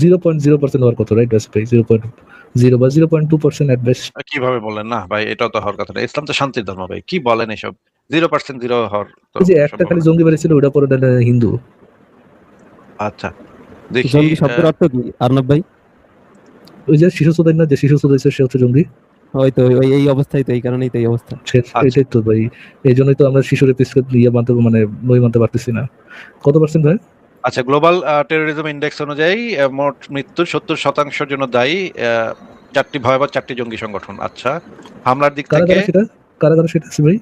0.0% হওয়ার কথা, রাইট? বেস্ট ভাই 0.0 বা 0.2% এট বেস্ট। কিভাবে বলেন? না ভাই, এটাও তো হওয়ার কথা না। ইসলাম তো শান্তির ধর্ম ভাই, কি বলেন এসব? 0% 0 হওয়ার তো এই যে একটা খালি জঙ্গি বাড়ি ছিল, ওটা পরে হিন্দু। আচ্ছা দেখি। জঙ্গি শব্দের অর্থ কি আরনাব ভাই? ওই যে শিশু চোদাই না, যে শিশু চোদাইছে সে হচ্ছে জঙ্গি। হয়তো এই অবস্থায় তো, এই কারণেই তো এই অবস্থা। এটাই তো ভাই, এই জন্যই তো আমরা শিশুর মানতে নই মানতে পারতেছি না। কত পার্সেন্ট ভাই? আচ্ছা, গ্লোবাল টেরোরিজম ইন্ডেক্স অনুযায়ী মোট মৃত্যুর 70% জন্য দায়ী 4টি ভয়াবহ 4টি জঙ্গি সংগঠন। আচ্ছা, হামলার দিক থেকে কারা সেটা আছে ভাই?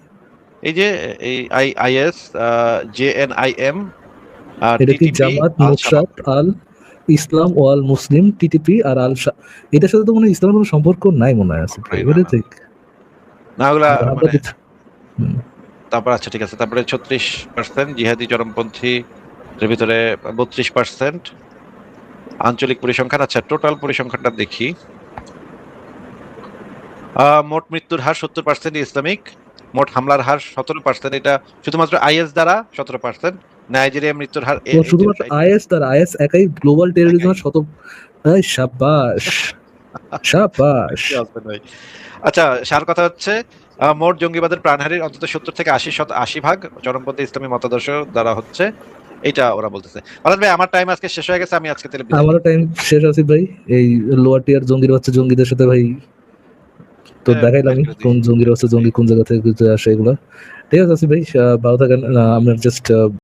এই যে এই আইএস, জেএনআইএম, এটা কি জামাত, নুসরাত আল ইসলাম ও আল মুসলিম, টিটিপি আর আল এটার সাথে তো মনে হয় ইসলামের কোনো সম্পর্ক নাই মনে হয় আছে ভাই, ওটা ঠিক না ওগুলা মানে। তারপর আচ্ছা ঠিক আছে, তারপরে 36% জিহাদি চরমপন্থী, এর ভিতরে 32% আঞ্চলিক পরিসংখ্যান। আচ্ছা, টোটাল পরিসংখ্যানটা দেখি। মোট মৃত্যুর হার 70% ইসলামিক, মোট হামলার হার 17%, এটা শুধুমাত্র আইএস দ্বারা 17%। নাইজেরিয়া মৃত্যুর হার শুধুমাত্র আইএস দ্বারা, আইএস একাই গ্লোবাল টেরোরিজমের শাবাশ শাবাশ। আচ্ছা, সার কথা হচ্ছে মোট জঙ্গিবাদের প্রাণহানির অন্তত 70 থেকে 80% চরমপন্থী ইসলামী মতাদর্শ দ্বারা হচ্ছে, এটা ওরা বলতেছে। ফারাজ ভাই, আমার টাইম আজকে শেষ হয়ে গেছে, আমি আজকে তাহলে বিদায় নিই। আমারও টাইম শেষ আছে ভাই। এই লোয়ার টিয়ার জঙ্গির বাচ্চা জঙ্গিদের সাথে ভাই তো দেখাইলাম কোন জঙ্গির বাচ্চা জঙ্গি কোন জায়গা থেকে আসে এগুলো। ঠিক আছে ভাই, ভালো থাকেন। আমরা জাস্ট